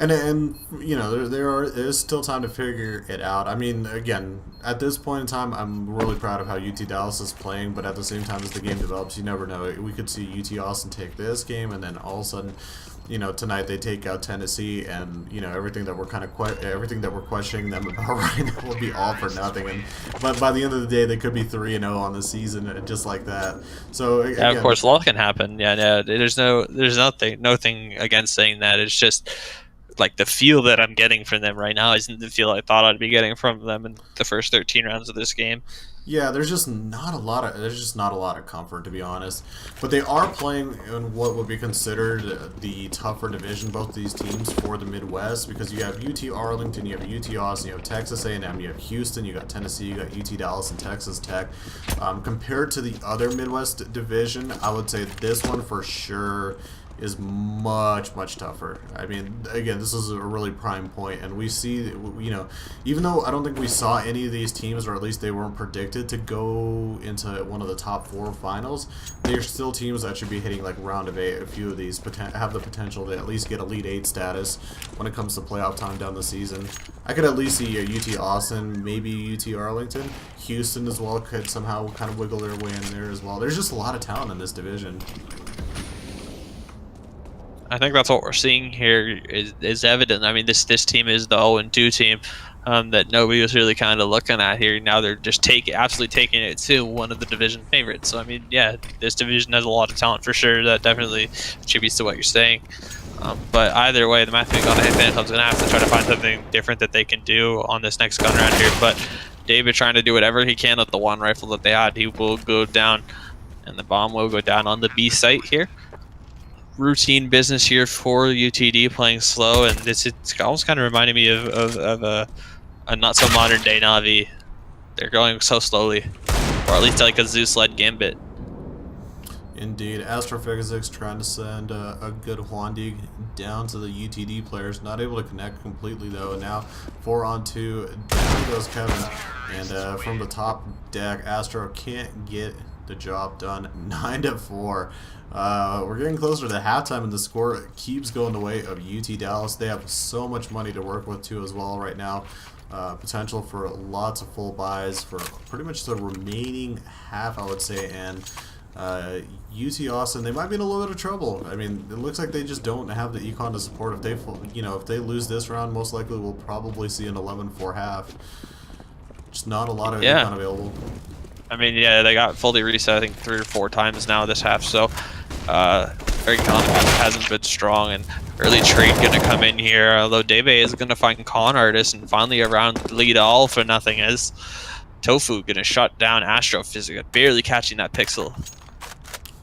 And you know, there's still time to figure it out. I mean, again, at this point in time, I'm really proud of how UT Dallas is playing, but at the same time, as the game develops, you never know. We could see UT Austin take this game, and then all of a sudden, you know, tonight they take out Tennessee, and you know, everything that we're questioning them about right now will be all for nothing. But by the end of the day, they could be 3-0 on the season, just like that. So yeah, again, of course, a lot can happen. Yeah, no, there's nothing against saying that. It's just like the feel that I'm getting from them right now isn't the feel I thought I'd be getting from them in the first 13 rounds of this game. Yeah, there's just not a lot of comfort, to be honest. But they are playing in what would be considered the tougher division, both these teams, for the Midwest, because you have UT Arlington, you have UT Austin, you have Texas A&M, you have Houston, you got Tennessee, you got UT Dallas, and Texas Tech. Compared to the other Midwest division, I would say this one for sure is much, much tougher. I mean, again, this is a really prime point, and we see, you know, even though I don't think we saw any of these teams, or at least they weren't predicted to go into one of the top 4 finals, they're still teams that should be hitting like round of 8. A few of these have the potential to at least get Elite 8 status when it comes to playoff time down the season. I could at least see UT Austin, maybe UT Arlington. Houston as well could somehow kind of wiggle their way in there as well. There's just a lot of talent in this division. I think that's what we're seeing here is evident. I mean, this team is the 0-2 team that nobody was really kind of looking at here. Now they're just absolutely taking it to one of the division favorites. So I mean, yeah, this division has a lot of talent for sure. That definitely attributes to what you're saying. But either way, the Matthew McConaughey Phantom's gonna have to try to find something different that they can do on this next gun round here. But David trying to do whatever he can with the one rifle that they had. He will go down, and the bomb will go down on the B site here. Routine business here for UTD, playing slow, and it's almost kind of reminding me of a not so modern day Na'Vi. They're going so slowly, or at least like a Zeus-led Gambit. Indeed, Astrophysics trying to send a good Huandi down to the UTD players, not able to connect completely though. And now 4-on-2, down goes Kevin, and from the top deck, Astro can't get the job done. 9-4. We're getting closer to halftime, and the score keeps going the way of UT Dallas. They have so much money to work with too as well right now. Potential for lots of full buys for pretty much the remaining half, I would say. And UT Austin, they might be in a little bit of trouble. I mean, it looks like they just don't have the econ to support. If they, if they lose this round, most likely we'll probably see an 11-4 half. Just not a lot of econ available. I mean, yeah, they got fully reset, I think, 3 or 4 times now this half, so very confident hasn't been strong, and early trade going to come in here, although Dave is going to find Con Artist, and finally around lead all for nothing is Tofu going to shut down Astrophysics, barely catching that pixel.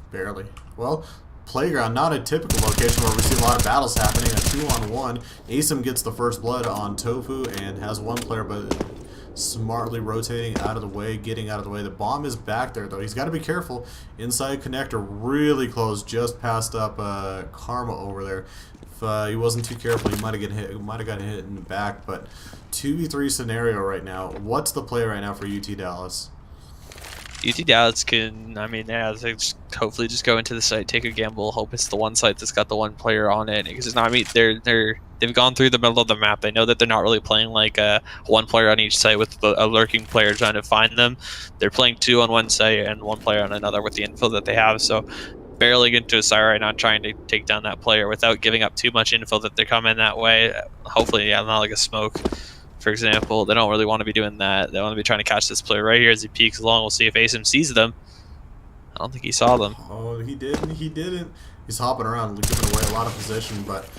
Barely. Well, Playground, not a typical location where we see a lot of battles happening. A 2-on-1. Asim gets the first blood on Tofu and has one player, but smartly rotating out of the way, getting out of the way. The bomb is back there, though. He's got to be careful. Inside connector, really close, just passed up Karma over there. If he wasn't too careful, he might have gotten hit in the back. But 2v3 scenario right now. What's the play right now for UT Dallas? UT Dallas can, I mean, yeah, they hopefully just go into the site, take a gamble, hope it's the one site that's got the one player on it. Because it's not, I mean, they've gone through the middle of the map. They know that they're not really playing like one player on each site with a lurking player trying to find them. They're playing 2 on one site and 1 player on another with the info that they have. So barely get into a site right now, trying to take down that player without giving up too much info that they're coming that way. Hopefully, yeah, not like a smoke, for example. They don't really want to be doing that. They want to be trying to catch this player right here as he peeks along. We'll see if Asim sees them. I don't think he saw them. Oh, he didn't. He didn't. He's hopping around, giving away a lot of position, but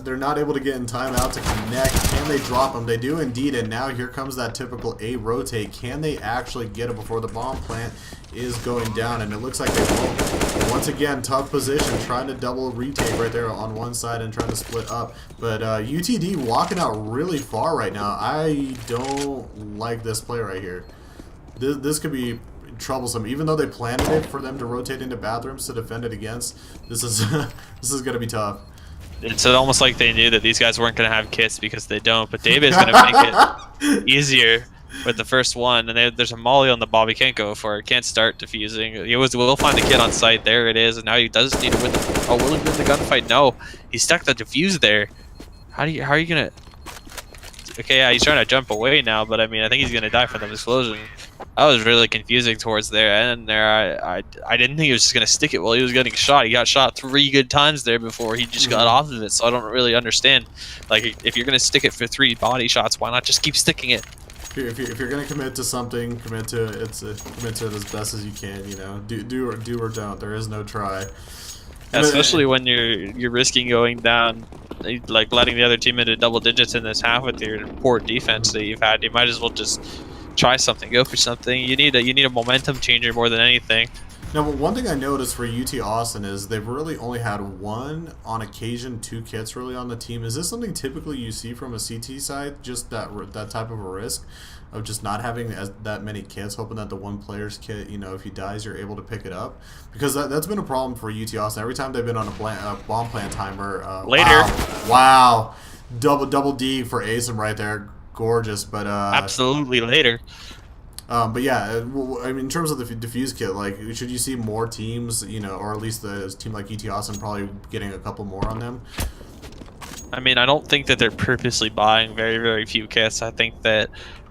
they're not able to get in time out to connect. Can they drop him? They do indeed, and now here comes that typical A rotate. Can they actually get it before the bomb plant is going down? And it looks like they won't. Once again, tough position, trying to double retake right there on one side and trying to split up. But UTD walking out really far right now. I don't like this play right here. This could be troublesome, even though they planted it for them to rotate into bathrooms to defend it against. This is this is going to be tough. It's almost like they knew that these guys weren't going to have kits because they don't, but David's going to make it easier with the first one. And there's a molly on the bomb. He can't go for it. Can't start defusing. He will find the kit on site. There it is. And now he does need to win the... Oh, will he win the gunfight? No. He stuck the defuse there. How are you going to... Okay, yeah, he's trying to jump away now, but I mean, I think he's going to die from the explosion. That was really confusing towards there, and there I didn't think he was just going to stick it while he was getting shot. He got shot 3 good times there before he just got off of it, so I don't really understand. Like, if you're going to stick it for 3 body shots, why not just keep sticking it? If you're going to commit to something, commit to it as best as you can, you know. Do or don't. There is no try. Especially when you're risking going down, like letting the other team into double digits in this half with your poor defense that you've had. You might as well just try something, go for something. You need a momentum changer more than anything. Now, one thing I noticed for UT Austin is they've really only had one, on occasion, 2 kits really on the team. Is this something typically you see from a CT side, just that type of a risk of just not having that many kits, hoping that the one player's kit, if he dies, you're able to pick it up? Because that's been a problem for UT Austin. Every time they've been on a bomb plant timer. Later. Wow. Double D for Asim right there. Gorgeous, but absolutely later. But yeah, I mean, in terms of the defuse kit, like, should you see more teams, or at least a team like UT Austin probably getting a couple more on them? I mean, I don't think that they're purposely buying very, very few kits. I think that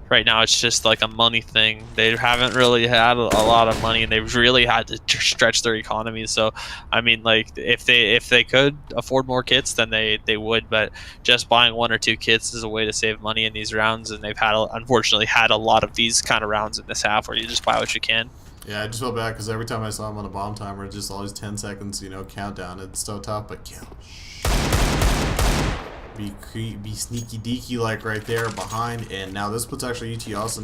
right now it's just like a money thing. They haven't really had a lot of money, and they've really had to stretch their economy. So, I mean, like, if they could afford more kits, then they would. But just buying 1 or 2 kits is a way to save money in these rounds, and they've unfortunately had a lot of these kind of rounds in this half where you just buy what you can. Yeah, I just felt bad because every time I saw him on a bomb timer, just always 10 seconds, countdown. It's so tough, but kill. Be sneaky deaky like right there behind, and now this puts actually UT Dallas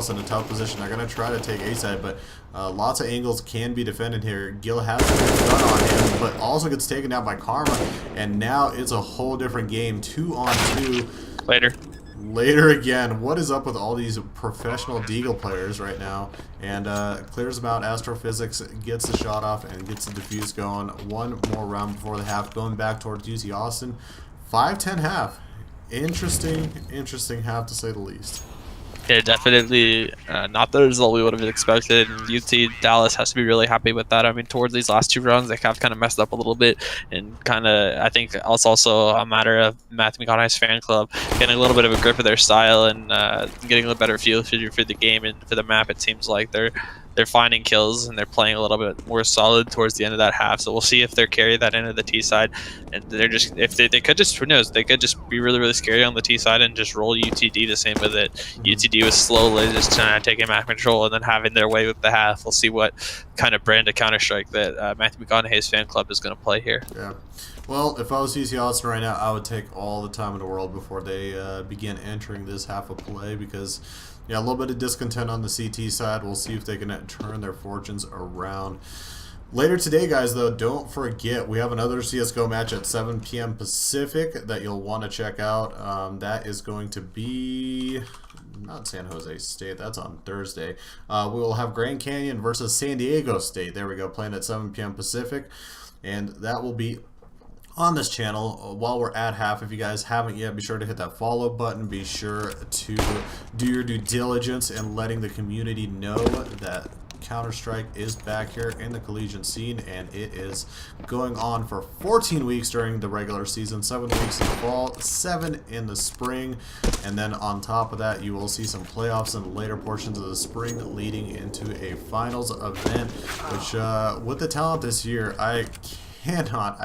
in a tough position. They're gonna try to take A side, but lots of angles can be defended here. Gil has a gun on him, but also gets taken out by Karma, and now it's a whole different game. 2-on-2. Later again. What is up with all these professional Deagle players right now? And clears them out. Astrophysics gets the shot off and gets the defuse going. One more round before the half, going back towards UT Austin. 5-10 half. Interesting half to say the least. Yeah, definitely not the result we would have expected. And UT Dallas has to be really happy with that. I mean, towards these last 2 rounds, they have kind of messed up a little bit, and I think it's also a matter of Matthew McConaughey's fan club getting a little bit of a grip of their style and getting a better feel for the game and for the map. It seems like they're finding kills and they're playing a little bit more solid towards the end of that half. So we'll see if they carry that into the T side, and they're just they could just, who knows, they could just be really, really scary on the T side and just roll UTD the same with it. UTD was slowly just trying to take map control and then having their way with the half. We'll see what kind of brand of Counter-Strike that Matthew McConaughey's fan club is going to play here. Yeah. Well, if I was UT Austin right now, I would take all the time in the world before they begin entering this half of play, because yeah, a little bit of discontent on the CT side. We'll see if they can turn their fortunes around. Later today, guys, though, don't forget, we have another CSGO match at 7 p.m. Pacific that you'll want to check out. That is going to be not San Jose State. That's on Thursday. We will have Grand Canyon versus San Diego State. There we go, playing at 7 p.m. Pacific. And that will be on this channel while we're at half. If you guys haven't yet, be sure to hit that follow button. Be sure to do your due diligence in letting the community know that Counter-Strike is back here in the collegiate scene, and it is going on for 14 weeks during the regular season, 7 weeks in the fall, 7 in the spring, and then on top of that you will see some playoffs in the later portions of the spring leading into a finals event, which with the talent this year, I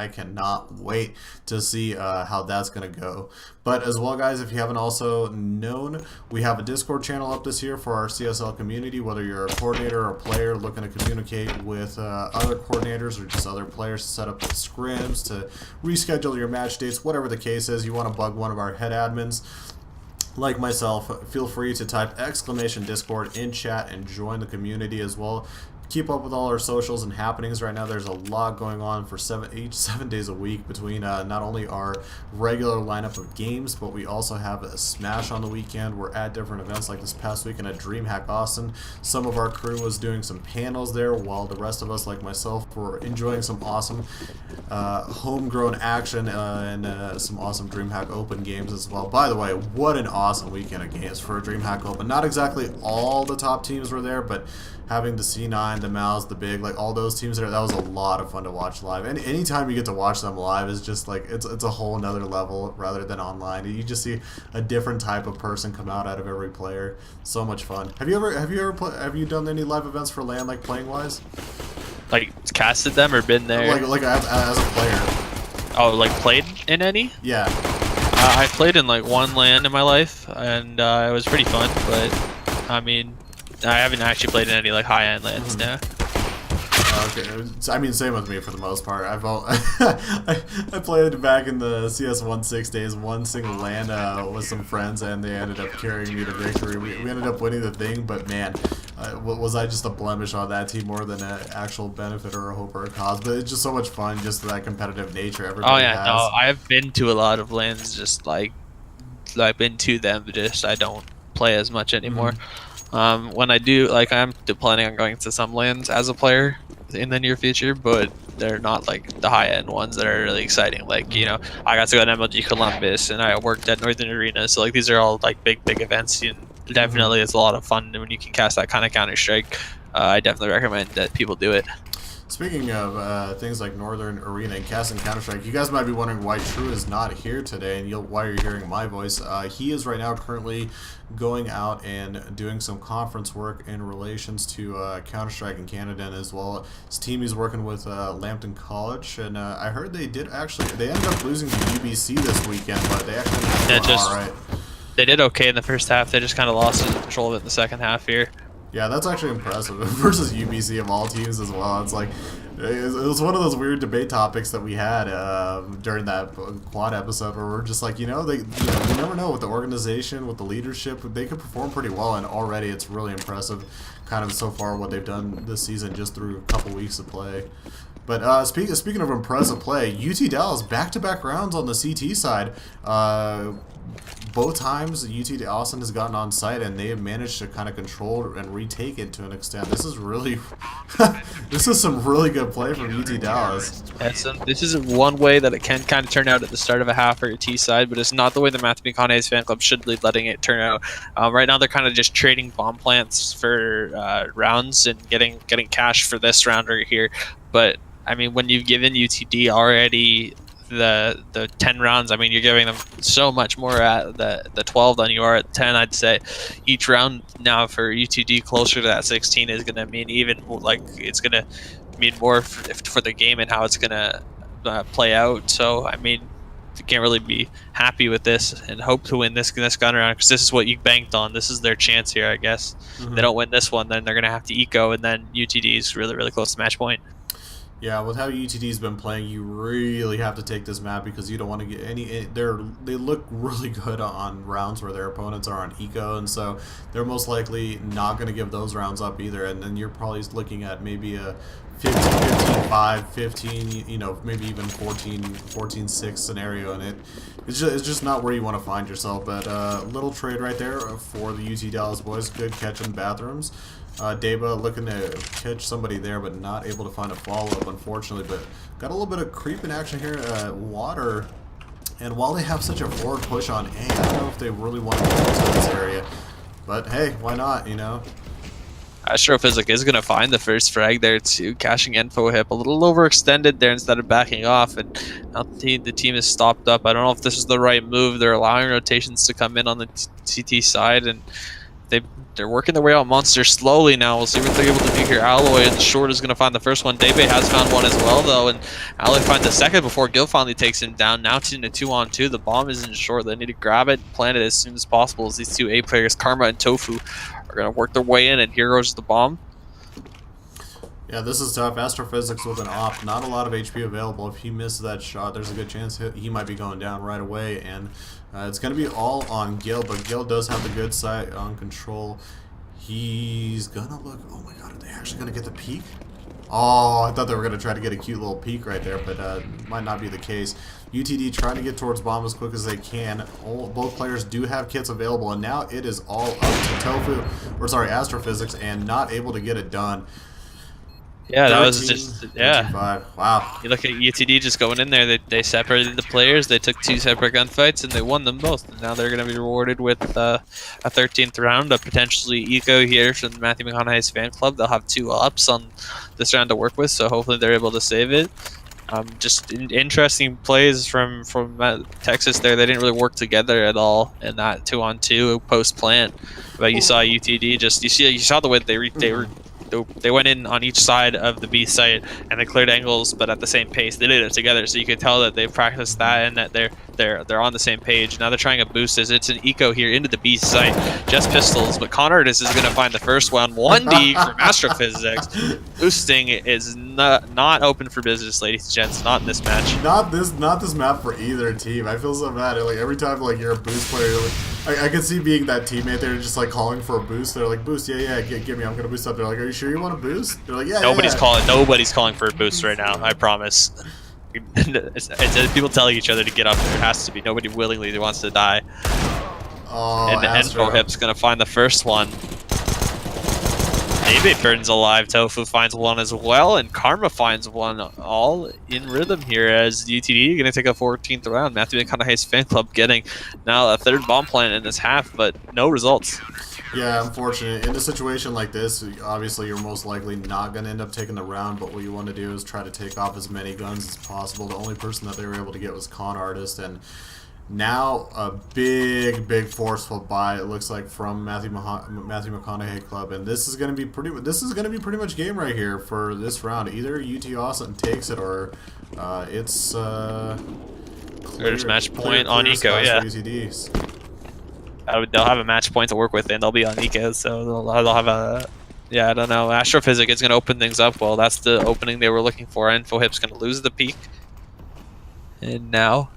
cannot wait to see how that's going to go. But as well, guys, if you haven't also known, we have a Discord channel up this year for our CSL community. Whether you're a coordinator or a player looking to communicate with other coordinators or just other players to set up scrims, to reschedule your match dates, whatever the case is, you want to bug one of our head admins like myself, feel free to type !Discord in chat and join the community as well. Keep up with all our socials and happenings. Right now there's a lot going on for 7 days a week between not only our regular lineup of games, but we also have a Smash on the weekend. We're at different events, like this past weekend at DreamHack Austin. Some of our crew was doing some panels there, while the rest of us, like myself, were enjoying some awesome homegrown action and some awesome DreamHack Open games as well. By the way, what an awesome weekend of games for a DreamHack Open. Not exactly all the top teams were there, but having the C9, the Mouse, the Big, like all those teams there, that was a lot of fun to watch live. And anytime you get to watch them live is just like, it's a whole nother level rather than online. You just see a different type of person come out of every player. So much fun. Have you done any live events for LAN, like playing wise? Like casted them or been there? Like as a player. Oh, like played in any? Yeah. I played in like one LAN in my life, and it was pretty fun. But I mean, I haven't actually played in any like high-end LANs now. Okay, I mean, same with me for the most part. I played back in the CS 1.6 days, one single LAN with some friends, and they ended up carrying me to victory. We ended up winning the thing, but man, was I just a blemish on that team more than an actual benefit or a hope or a cause? But it's just so much fun, just that competitive nature everybody has. No, I've been to a lot of LANs, just like I've been to them, but just I don't play as much anymore. When I do, like, I'm planning on going to some LANs as a player in the near future, but they're not like the high-end ones that are really exciting. Like, you know, I got to go to MLG Columbus, and I worked at Northern Arena, so like these are all like big events. And definitely, it's a lot of fun when you can cast that kind of Counter-Strike. I definitely recommend that people do it. Speaking of things like Northern Arena and casting Counter-Strike, you guys might be wondering why True is not here today, and why you're hearing my voice. He is right now currently going out and doing some conference work in relations to Counter-Strike in Canada, and as well his team he's working with Lambton College, and I heard they ended up losing to UBC this weekend, but they actually did all right. They did okay in the first half. They just kind of lost control of it in the second half here. Yeah, that's actually impressive versus UBC of all teams as well. It's like it was one of those weird debate topics that we had during that quad episode where we're just like, you never know with the organization, with the leadership, they could perform pretty well, and already it's really impressive, kind of so far what they've done this season just through a couple weeks of play. But speaking of impressive play, UT Dallas back-to-back rounds on the CT side. Both times UT Austin has gotten on site, and they have managed to kind of control and retake it to an extent. This is really, this is some really good play from UT Dallas. Yes, this is one way that it can kind of turn out at the start of a half for your T side, but it's not the way the Matthew McConaughey's fan club should be letting it turn out. Right now, they're kind of just trading bomb plants for rounds and getting cash for this round right here. But I mean, when you've given UTD already the 10 rounds, I mean, you're giving them so much more at the 12 than you are at 10. I'd say each round now for UTD closer to that 16 is going to mean even more, like it's going to mean more for the game and how it's going to play out. So I mean, you can't really be happy with this and hope to win this gun round, because this is what you banked on. This is their chance here, I guess. They don't win this one, then they're going to have to eco, and then UTD is really close to match point. Yeah, with how UTD's been playing, you really have to take this map because you don't want to get any. They look really good on rounds where their opponents are on eco, and so they're most likely not going to give those rounds up either. And then you're probably looking at maybe a 15-5, 15, maybe even 14-6 scenario, and it's just not where you want to find yourself. But little trade right there for the UT Dallas boys. Good catch in bathrooms. Deba looking to catch somebody there, but not able to find a follow-up, unfortunately. But got a little bit of creep in action here at Water. And while they have such a forward push on A, I don't know if they really want to go into this area. But hey, why not, Astrophysic is going to find the first frag there too, cashing info hip. A little overextended there instead of backing off, and now the team is stopped up. I don't know if this is the right move. They're allowing rotations to come in on the CT side, and they're working their way out monster slowly now. We'll see what they're able to do here. Alloy and Short is going to find the first one. Debe has found one as well, though, and Alloy finds the second before Gil finally takes him down. Now it's in a 2-on-2. The bomb is in Short. They need to grab it and plant it as soon as possible, as these two A players, Karma and Tofu, are going to work their way in, and here goes the bomb. Yeah, this is tough. Astrophysics with an op. Not a lot of HP available. If he misses that shot, there's a good chance he might be going down right away. And it's going to be all on Gil, but Gil does have the good side on control. He's going to look... Oh my god, are they actually going to get the peek? Oh, I thought they were going to try to get a cute little peek right there, but might not be the case. UTD trying to get towards bomb as quick as they can. Both players do have kits available, and now it is all up to Tofu, or sorry, Astrophysics, and not able to get it done. Yeah, that was just, 55. Wow. You look at UTD just going in there, they separated the players, they took 2 separate gunfights, and they won them both. And now they're going to be rewarded with a 13th round, a potentially eco here from Matthew McConaughey's fan club. They'll have 2 ups on this round to work with, so hopefully they're able to save it. Just interesting plays from Texas there. They didn't really work together at all in that 2-on-2 post plant. But you saw UTD you saw the way they they went in on each side of the B site and they cleared angles, but at the same pace. They did it together, so you could tell that they've practiced that and that they're on the same page. Now they're trying a boost as it's an eco here into the B site. Just pistols, but Conartis is going to find the first one. 1D from Astrophysics. Boosting is not open for business, ladies and gents. Not in this match. Not this map for either team. I feel so bad. Like every time like you're a boost player, you're like, I can see being that teammate. They're just like calling for a boost. They're like, boost, yeah, give me. I'm gonna boost up. They're like, are you sure you want a boost? They're like, yeah. Nobody's calling for a boost right now. I promise. it's people telling each other to get up. There has to be nobody willingly wants to die. Oh, and Enfohip's gonna find the first one. David turns alive. Tofu finds one as well, and Karma finds one. All in rhythm here as UTD going to take a 14th round. Matthew McConaughey's fan club getting now a third bomb plant in this half, but no results. Yeah, unfortunate. In a situation like this, obviously you're most likely not going to end up taking the round, but what you want to do is try to take off as many guns as possible. The only person that they were able to get was Conartis, and now a big forceful buy, it looks like, from Matthew McConaughey club, and this is going to be pretty much game right here for this round. Either UT Austin takes it or it's there's match point on Eco. Yeah, they'll have a match point to work with, and they'll be on Eco, so they'll have a, yeah, I don't know. Astrophysics is going to open things up. Well, that's the opening they were looking for. Enfohip's going to lose the peak, and now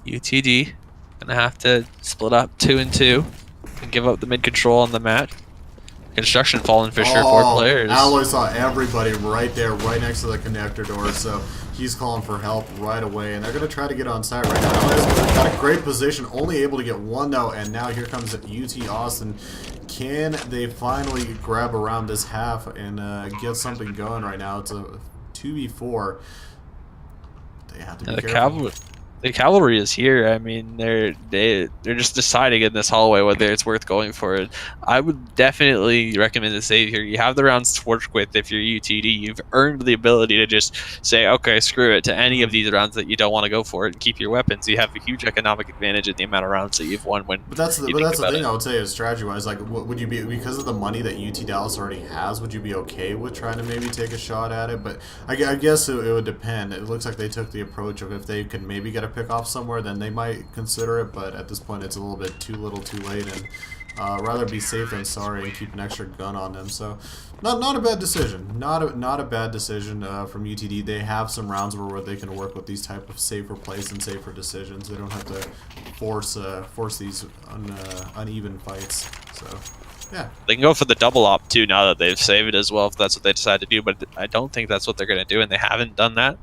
UTD gonna have to split up 2 and 2 and give up the mid control on the mat. Construction fallen Fisher, 4 players. Alloy saw everybody right there, right next to the connector door, so he's calling for help right away, and they're gonna try to get on site right now. Alloy's got a great position, only able to get one though, and now here comes UT Austin. Can they finally grab around this half and get something going right now? It's a 2v4. They have to be careful. The cavalry is here. I mean, they're just deciding in this hallway whether it's worth going for it. I would definitely recommend the save here. You have the rounds to work with if you're UTD. You've earned the ability to just say, okay, screw it, to any of these rounds that you don't want to go for it and keep your weapons. You have a huge economic advantage in the amount of rounds that you've won. But that's the thing I would say is strategy-wise. Like, would you be, because of the money that UT Dallas already has, would you be okay with trying to maybe take a shot at it? But I guess it would depend. It looks like they took the approach of if they can maybe get a pick off somewhere, then they might consider it, but at this point it's a little bit too little too late, and rather be safe than sorry and keep an extra gun on them. So not a bad decision, not a bad decision from UTD. They have some rounds where they can work with these type of safer plays and safer decisions. They don't have to force these uneven fights. So yeah, they can go for the double op too now that they've saved as well, if that's what they decide to do, but I don't think that's what they're going to do, and they haven't done that.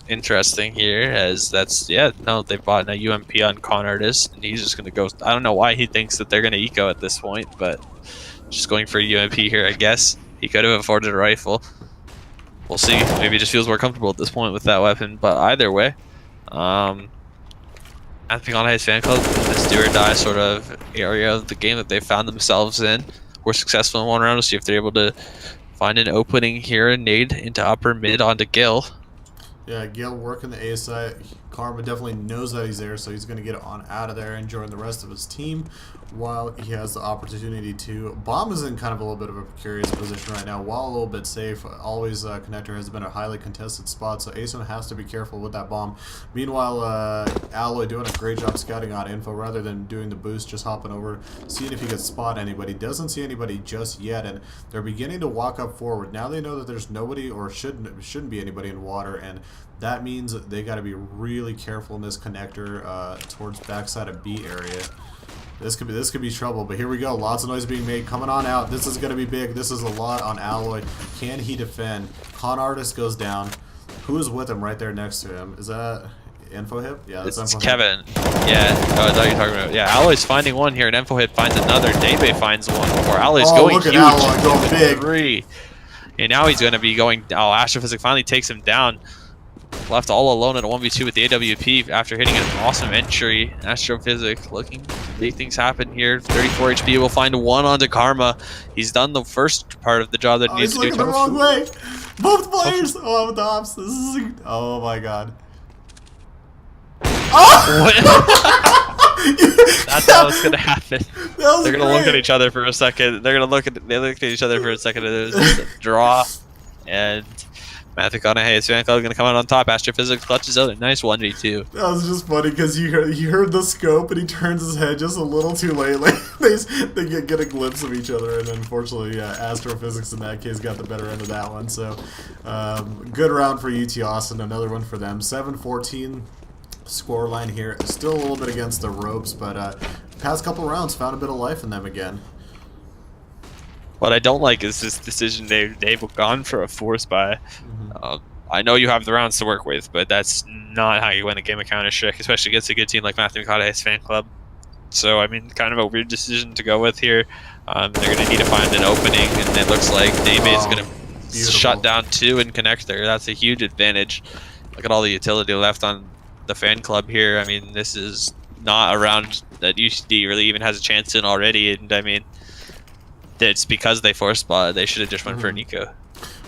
Interesting here, as they bought a UMP on Conartis, and he's just going to go. I don't know why he thinks that they're going to eco at this point, but just going for a UMP here, I guess. He could have afforded a rifle. We'll see. Maybe he just feels more comfortable at this point with that weapon, but either way, Anthony McConaughey's fan club, this do or die sort of area of the game that they found themselves in, were successful in one round. We'll see if they're able to find an opening here and nade into upper mid onto Gil. Yeah, Gil working the A side. Karma definitely knows that he's there, so he's going to get on out of there and join the rest of his team while he has the opportunity to. Bomb is in kind of a little bit of a precarious position right now. While a little bit safe, always connector has been a highly contested spot, so Asun has to be careful with that bomb. Meanwhile, Alloy doing a great job scouting out info rather than doing the boost, just hopping over, seeing if he can spot anybody. Doesn't see anybody just yet, and they're beginning to walk up forward. Now they know that there's nobody, or shouldn't be anybody in water, and that means that they got to be really careful in this connector towards backside of B area. This could be trouble, but here we go. Lots of noise being made, coming on out. This is going to be big. This is a lot on Alloy. Can he defend? Conartis goes down. Who is with him right there next to him? Is that Enfohip? Yeah, that's it's Enfohip. Kevin. Yeah, I thought you were talking about. Yeah, Alloy's finding one here, and Enfohip finds another. Debe finds one before Alloy's going look huge. At Alloy going big. 3. And now he's going to be going. Oh, Astrophysics finally takes him down. Left all alone in a 1v2 with the AWP after hitting an awesome entry. Astrophysics looking to make things happen here. 34 HP will find one onto Karma. He's done the first part of the job that he needs to do. He's looking the wrong way. Both players. Oh, with the ops. This is. Oh my god. Oh! That's how it's gonna happen. They're gonna look at great. each other for a second. They look at each other for a second, and there's just a draw. And Matthew McConaughey's fan club gonna come out on top. Astrophysics clutches out a nice 1v2. That was just funny because you heard the scope and he turns his head just a little too late. Like they get a glimpse of each other, and unfortunately, Astrophysics in that case got the better end of that one. So good round for UT Austin, another one for them. 7-14 scoreline here. Still a little bit against the ropes, but past couple rounds found a bit of life in them again. What I don't like is this decision they've gone for a force buy. I know you have the rounds to work with, but that's not how you win a game of Counter-Strike, especially against a good team like Matthew McConaughey's fan club. So, I mean, kind of a weird decision to go with here. They're going to need to find an opening, and it looks like Daybay is going to shut down 2 and connect there. That's a huge advantage. Look at all the utility left on the fan club here. I mean, this is not a round that UCD really even has a chance in already, and I mean, it's because they force spot. They should have just went for Nico.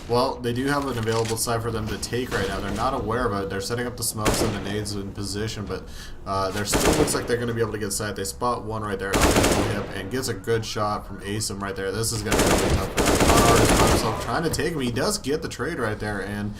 Well, they do have an available side for them to take right now. They're not aware of it. They're setting up the smokes and the nades in position, but there still looks like they're going to be able to get side. They spot one right there on the hip and gets a good shot from Asim right there. This is going to be really tough for them. Conrad is by himself trying to take him. He does get the trade right there, and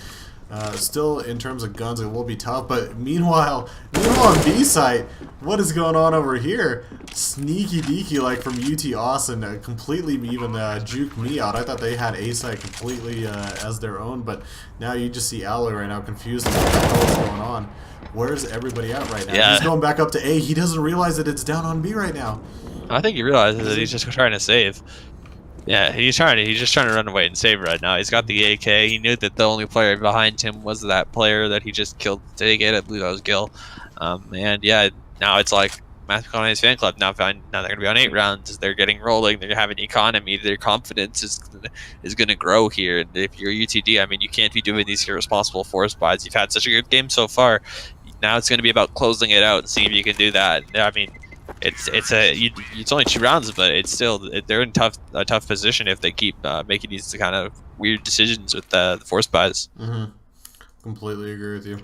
still, in terms of guns, it will be tough. But meanwhile on B site, what is going on over here? Sneaky deaky, like from UT Austin, completely even juked me out. I thought they had A site completely as their own, but now you just see Alloy right now confused about what the hell is going on. Where's everybody at right now? Yeah. He's going back up to A. He doesn't realize that it's down on B right now. I think he realizes that he's just trying to save. Yeah, he's just trying to run away and save right now. He's got the AK. He knew that the only player behind him was that player that he just killed to take it. I believe that was Gil. And yeah, now it's like Matthew McConaughey's fan club. Now they're going to be on 8 rounds. They're getting rolling. They're having economy. Their confidence is going to grow here. And if you're UTD, I mean, you can't be doing these irresponsible force buys. You've had such a good game so far. Now it's going to be about closing it out and seeing if you can do that. I mean, it's only 2 rounds, but it's still, they're in a tough position if they keep making these kind of weird decisions with the force buys. Completely agree with you.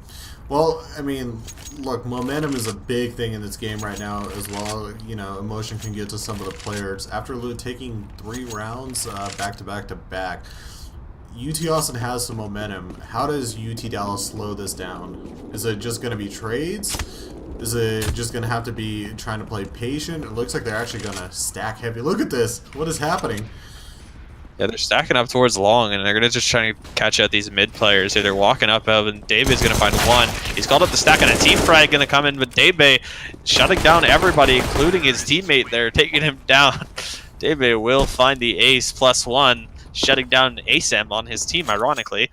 Well, I mean, look, momentum is a big thing in this game right now as well. You know, emotion can get to some of the players. After taking 3 rounds back to back to back, UT Austin has some momentum. How does UT Dallas slow this down? Is it just going to be trades? Is it just going to have to be trying to play patient? It looks like they're actually going to stack heavy. Look at this. What is happening? Yeah, they're stacking up towards long, and they're going to just try to catch out these mid players here. They're walking up, and Daybay's going to find one. He's called up the stack, and a team frag going to come in with Daybay shutting down everybody, including his teammate there, taking him down. Daybay will find the ace +1, shutting down ASEM on his team, ironically.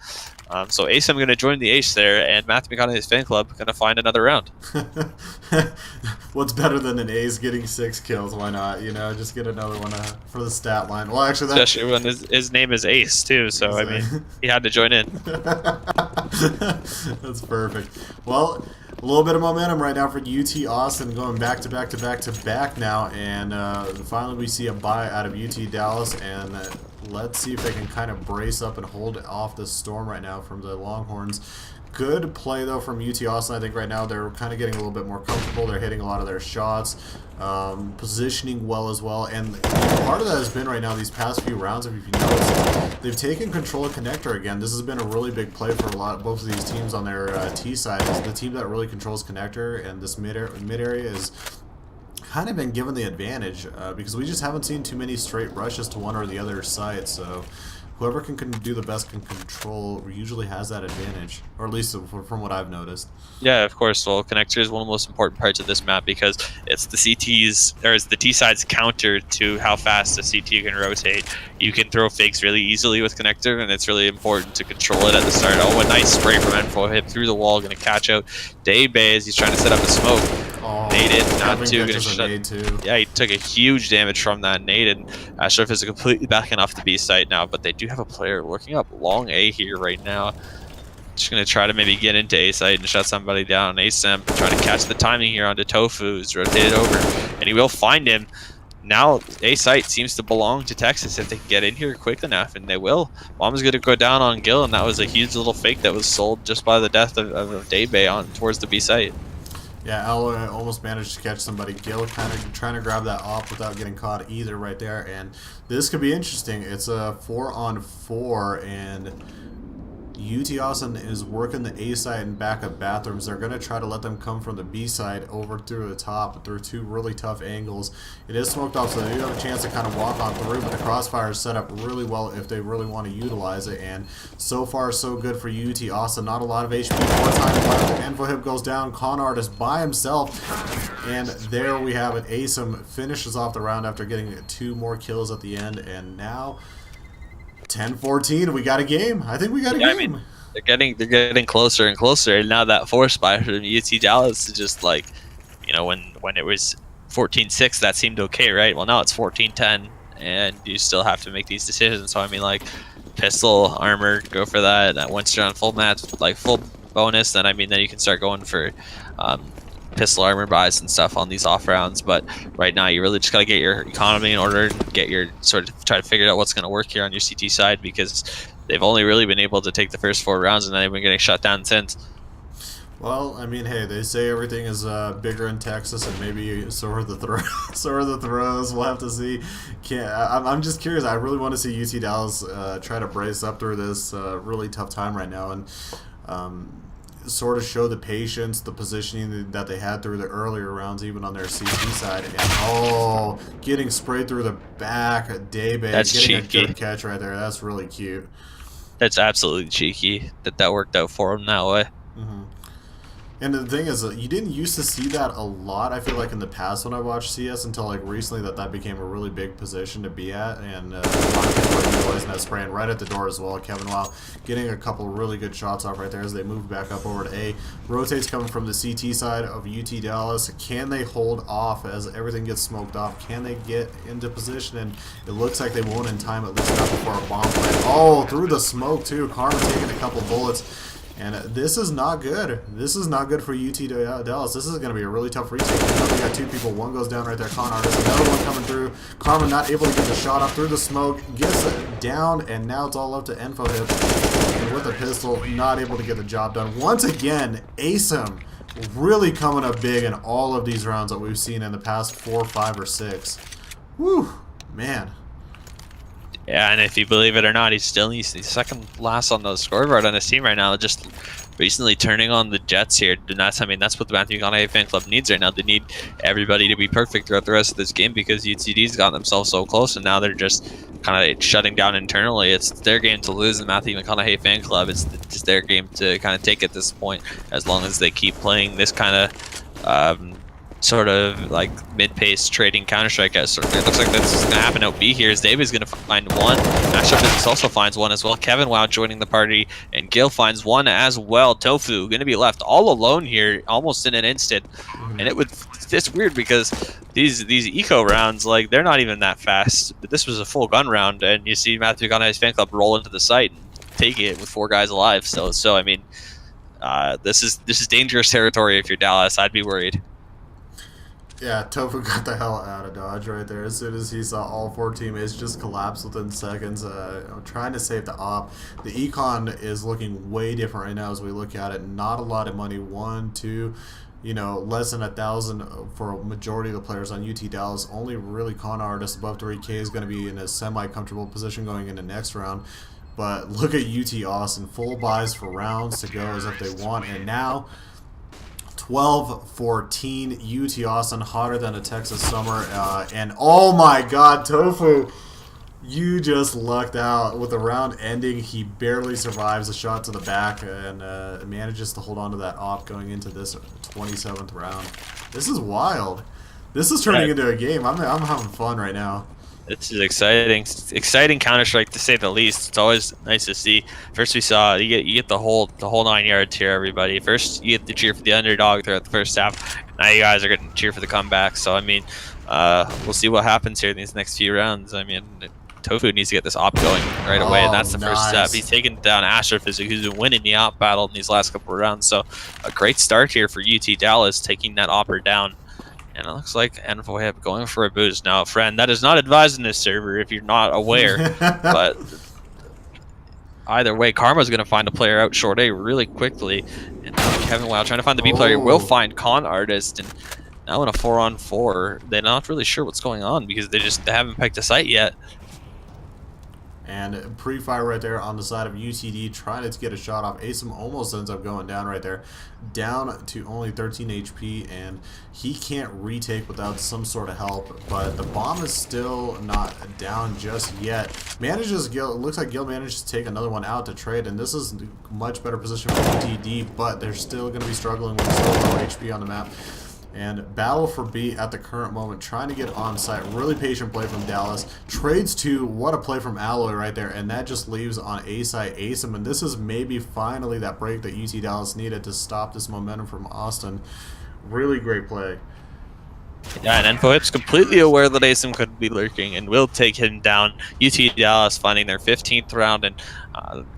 So ASEM going to join the ace there, and Matthew McConaughey's fan club going to find another round. What's better than an ace getting 6 kills? Why not? You know, just get another one for the stat line. Well, actually, especially when his name is Ace too. So I mean, he had to join in. That's perfect. Well, a little bit of momentum right now for UT Austin, going back to back to back to back now, and finally we see a buy out of UT Dallas, and let's see if they can kind of brace up and hold off the storm right now from the Longhorns. Good play, though, from UT Austin. I think right now they're kind of getting a little bit more comfortable. They're hitting a lot of their shots, positioning well as well. And part of that has been right now, these past few rounds, if you notice, they've taken control of connector again. This has been a really big play for both of these teams on their T side. The team that really controls connector and this mid area is kind of been given the advantage because we just haven't seen too many straight rushes to one or the other side. So whoever can do the best can control usually has that advantage, or at least from what I've noticed. Yeah, of course. Well, connector is one of the most important parts of this map because it's the CT's, or it's the T side's counter to how fast the CT can rotate. You can throw fakes really easily with connector, and it's really important to control it at the start. Oh, a nice spray from Info hit through the wall, going to catch out Daybay as he's trying to set up a smoke. Naded, not too gonna shut. Yeah, he took a huge damage from that nade, and Ashraf is completely backing off the B site now. But they do have a player looking up long A here right now. Just gonna try to maybe get into A site and shut somebody down. ASEM trying to catch the timing here onto Tofu, who's rotated over, and he will find him. Now A site seems to belong to Texas if they can get in here quick enough, and they will. Bomb is gonna go down on Gil, and that was a huge little fake that was sold just by the death of Daybay on towards the B site. Yeah, Alloy almost managed to catch somebody. Gil kind of trying to grab that off without getting caught either right there. And this could be interesting. It's a 4-on-4, and UT Austin is working the A side and backup bathrooms. They're going to try to let them come from the B side over through the top through two really tough angles. It is smoked off, so they do have a chance to kind of walk on through, but the crossfire is set up really well if they really want to utilize it. And so far, so good for UT Austin. Not a lot of HP. More time left. EnVoHip goes down. Con Artist by himself. And there we have it. Asim finishes off the round after getting 2 more kills at the end. And now 10-14, we got a game. I think we got a game. I mean, they're getting closer and closer, and now that force buy from UT Dallas is just like, you know, when it was 14-6, that seemed okay, right? Well, now it's 14-10, and you still have to make these decisions. So I mean, like, pistol armor, go for that. Once you're on full match, like full bonus, then I mean, then you can start going for pistol armor buys and stuff on these off rounds. But right now you really just got to get your economy in order and get your sort of try to figure out what's going to work here on your CT side, because they've only really been able to take the first 4 rounds and then they've been getting shut down since. Well, I mean, hey, they say everything is bigger in Texas, and maybe so are the throws. We'll have to see. I'm just curious. I really want to see UT Dallas try to brace up through this really tough time right now, and sort of show the patience, the positioning that they had through the earlier rounds, even on their CT side. And getting sprayed through the back, Daybay, That's getting cheeky. a good catch right there. That's really cute. That's absolutely cheeky that worked out for him that way. Mm-hmm. And the thing is, you didn't used to see that a lot, I feel like, in the past when I watched CS, until like recently that became a really big position to be at. And a lot of people are utilizing that spraying right at the door as well. Kevin Wow getting a couple really good shots off right there as they move back up over to A. Rotates coming from the CT side of UT Dallas. Can they hold off as everything gets smoked off? Can they get into position? And it looks like they won't in time, at least not before a bomb plant. Oh, through the smoke too. Karma taking a couple bullets. And this is not good. This is not good for UT Dallas. This is going to be a really tough retake. We got 2 people. One goes down right there. Con Artist. Another one coming through. Karma not able to get the shot up through the smoke. Gets it down, and now it's all up to EnVoHip. And with the pistol, not able to get the job done. Once again, Asim really coming up big in all of these rounds that we've seen in the past 4, 5, or 6. Whew, man. Yeah, and if you believe it or not, he's second last on the scoreboard on his team right now. Just recently turning on the Jets here, and that's what the Matthew McConaughey fan club needs right now. They need everybody to be perfect throughout the rest of this game, because UTD's gotten themselves so close, and now they're just kind of shutting down internally. It's their game to lose, the Matthew McConaughey fan club. It's just their game to kind of take at this point, as long as they keep playing this kind of sort of like mid-pace trading Counter-Strike. It looks like that's going to happen out B here, as David's going to find one. Astrophysics also finds one as well. Kevin Wow joining the party, and Gil finds one as well. Tofu going to be left all alone here almost in an instant. And it's weird because these eco rounds, like, they're not even that fast, but this was a full gun round, and you see Matthew McConaughey's fan club roll into the site and take it with 4 guys alive. So I mean, this is dangerous territory. If you're Dallas, I'd be worried. Yeah, Tofu got the hell out of Dodge right there. As soon as he saw all 4 teammates just collapse within seconds, I'm trying to save the op. The econ is looking way different right now as we look at it. Not a lot of money. 1, 2, less than 1,000 for a majority of the players on UT Dallas. Only really Con Artist above 3K is going to be in a semi-comfortable position going into next round. But look at UT Austin. Full buys for rounds to go as if they want. And now 12-14, UT Austin hotter than a Texas summer, and oh my god, Tofu, you just lucked out with the round ending. He barely survives a shot to the back and manages to hold on to that op going into this 27th round. This is wild. This is turning into a game. I'm having fun right now. This is exciting Counter-Strike to say the least. It's always nice to see. First we saw you get the whole 9 yards here, everybody. First you get the cheer for the underdog throughout the first half. Now you guys are getting cheer for the comeback. So I mean, we'll see what happens here in these next few rounds. I mean, Tofu needs to get this op going right away, and that's the first step. He's taken down Astrophysics, who's been winning the op battle in these last couple of rounds. So a great start here for UT Dallas, taking that opper down. And it looks like EnVoHip going for a boost. Now, friend, that is not advised in this server if you're not aware. But either way, Karma's going to find a player out short A really quickly. And now Kevin Wow trying to find the B player will find Con Artist. And now in a 4-on-4, they're not really sure what's going on because they haven't picked a site yet. And pre-fire right there on the side of UTD, trying to get a shot off. Asim almost ends up going down right there, down to only 13 HP, and he can't retake without some sort of help. But the bomb is still not down just yet. Looks like Gil manages to take another one out to trade, and this is a much better position for UTD, but they're still going to be struggling with so low HP on the map. And battle for B at the current moment, trying to get on site. Really patient play from Dallas. Trades to, what a play from Alloy right there. And that just leaves on A side Asim. And this is maybe finally that break that UT Dallas needed to stop this momentum from Austin. Really great play. Yeah, and EnfoHip's completely aware that Asim could be lurking and will take him down. UT Dallas finding their 15th round and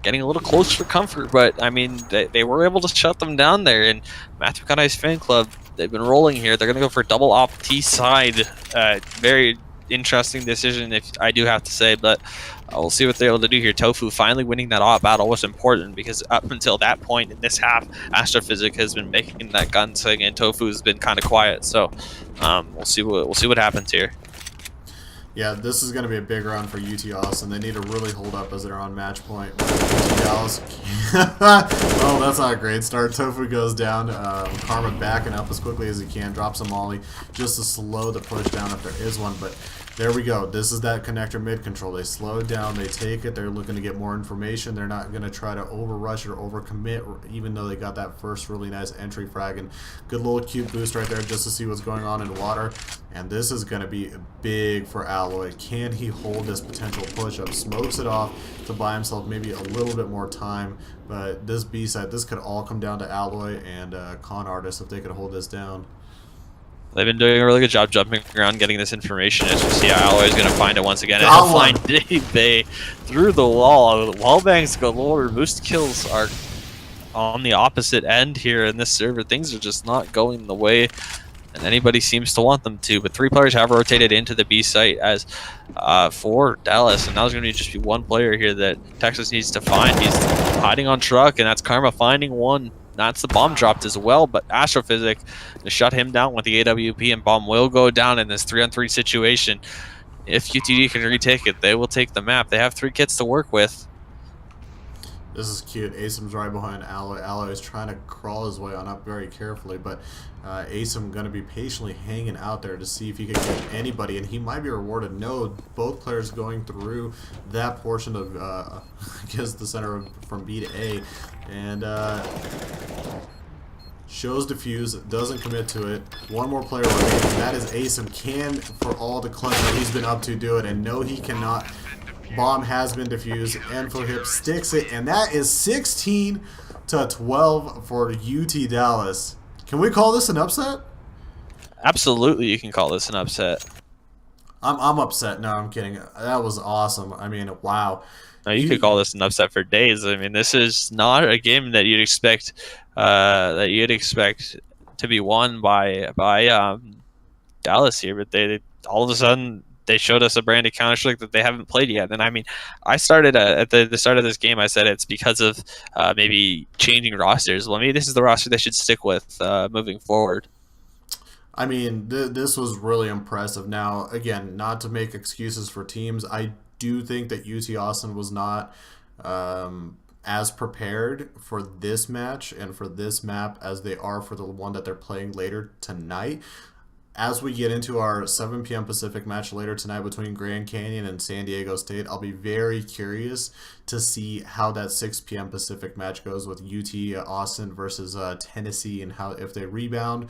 getting a little close for comfort, but I mean, they were able to shut them down there. And Matthew McConaughey's fan club, they've been rolling here. They're going to go for double op T side. Very interesting decision, if I do have to say, but we'll see what they're able to do here. Tofu finally winning that op battle was important because up until that point in this half, Astrophysic has been making that gunsling and Tofu's been kind of quiet. So we'll see what happens here. Yeah, this is going to be a big round for UT Austin. They need to really hold up as they're on match point. UT Dallas. Oh, that's not a great start. Tofu goes down. Karma backing up as quickly as he can. Drops a molly just to slow the push down if there is one. But there we go. This is that connector mid control. They slow it down. They take it. They're looking to get more information. They're not going to try to overrush or overcommit, even though they got that first really nice entry frag. And good little cute boost right there just to see what's going on in water. And this is going to be big for Alloy. Can he hold this potential push-up? Smokes it off to buy himself maybe a little bit more time. But this B-side, this could all come down to Alloy and Con Artist if they could hold this down. They've been doing a really good job jumping around getting this information. As we see, Alloy is going to find it once again. And he'll find Dave Bay through the wall. Wallbangs galore. Boost kills are on the opposite end here in this server. Things are just not going the way and anybody seems to want them to. But 3 players have rotated into the B site as for Dallas, and now there's going to just be 1 player here that Texas needs to find. He's hiding on truck, and that's Karma finding one. That's the bomb dropped as well, but Astrophysic to shut him down with the AWP, and bomb will go down in this 3-on-3 situation. If UTD can retake it, they will take the map. They have 3 kits to work with. This is cute. Asim's right behind Alloy. Alloy is trying to crawl his way on up very carefully, but Asim going to be patiently hanging out there to see if he can get anybody, and he might be rewarded. No, both players going through that portion of, I guess, the center from B to A, and shows defuse, doesn't commit to it. 1 more player remaining. That is Asim. Can, for all the clutch that he's been up to, do it, and no, he cannot. Bomb has been defused. EnfoHip sticks it, and that is 16-12 for UT Dallas. Can we call this an upset? Absolutely, you can call this an upset. I'm upset. No, I'm kidding. That was awesome. I mean, wow. No, you could call this an upset for days. I mean, this is not a game that you'd expect to be won by Dallas here, but they all of a sudden they showed us a brand of Counter-Strike that they haven't played yet. And I mean, I started at the start of this game, I said it's because of maybe changing rosters. Well, maybe this is the roster they should stick with moving forward. I mean, this was really impressive. Now, again, not to make excuses for teams, I do think that UT Austin was not as prepared for this match and for this map as they are for the one that they're playing later tonight. As we get into our 7 p.m. Pacific match later tonight between Grand Canyon and San Diego State, I'll be very curious to see how that 6 p.m. Pacific match goes with UT Austin versus Tennessee, and how if they rebound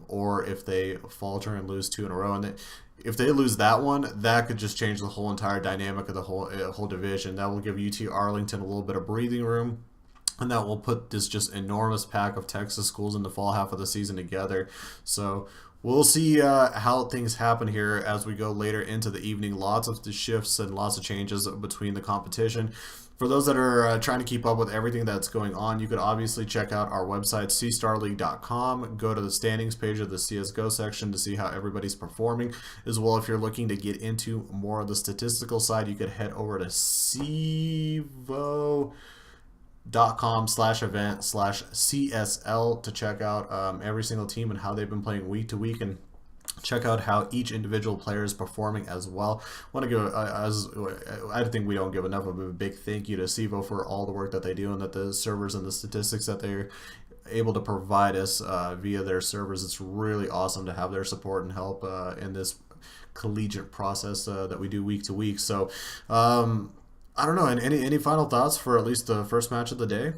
or if they falter and lose 2 in a row. And if they lose that one, that could just change the whole entire dynamic of the whole division. That will give UT Arlington a little bit of breathing room. And that will put this just enormous pack of Texas schools in the fall half of the season together. So we'll see how things happen here as we go later into the evening. Lots of the shifts and lots of changes between the competition. For those that are trying to keep up with everything that's going on, you could obviously check out our website, cstarleague.com. Go to the standings page of the CSGO section to see how everybody's performing. As well, if you're looking to get into more of the statistical side, you could head over to CSEVO.com/event/CSL to check out every single team and how they've been playing week to week, and check out how each individual player is performing as well. Want to give, I think we don't give enough of a big thank you to CEVO for all the work that they do, and that the servers and the statistics that they're able to provide us via their servers. It's really awesome to have their support and help in this collegiate process that we do week to week. So I don't know, any final thoughts for at least the first match of the day?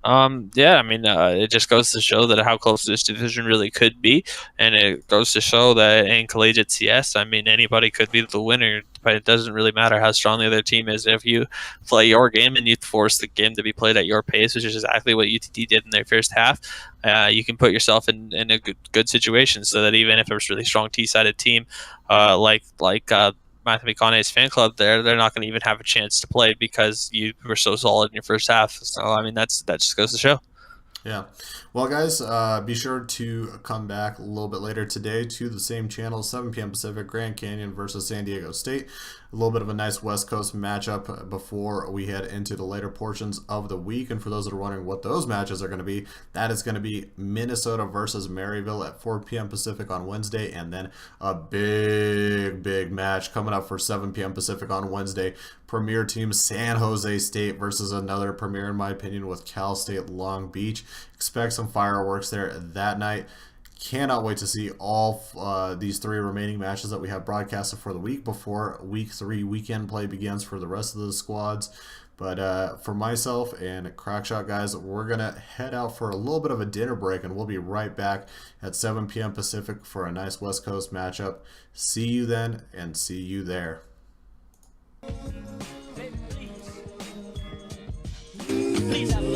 Yeah, I mean, it just goes to show that how close this division really could be, and it goes to show that in collegiate CS, I mean, anybody could be the winner, but it doesn't really matter how strong the other team is. If you play your game and you force the game to be played at your pace, which is exactly what UTD did in their first half, you can put yourself in a good situation, so that even if it was a really strong T-sided team, like Matthew McConaughey's fan club, they're not going to even have a chance to play because you were so solid in your first half. So I mean, that just goes to show. Yeah. Well, guys, be sure to come back a little bit later today to the same channel, 7 p.m. Pacific, Grand Canyon versus San Diego State. A little bit of a nice West Coast matchup before we head into the later portions of the week. And for those that are wondering what those matches are going to be, that is going to be Minnesota versus Maryville at 4 p.m. Pacific on Wednesday. And then a big match coming up for 7 p.m. Pacific on Wednesday. Premier team San Jose State versus another premier, in my opinion, with Cal State Long Beach. Expect some fireworks there that night. Cannot wait to see all these 3 remaining matches that we have broadcasted for the week before week 3 weekend play begins for the rest of the squads. But for myself and Crackshot, guys, we're going to head out for a little bit of a dinner break, and we'll be right back at 7 p.m. Pacific for a nice West Coast matchup. See you then, and see you there. Please have a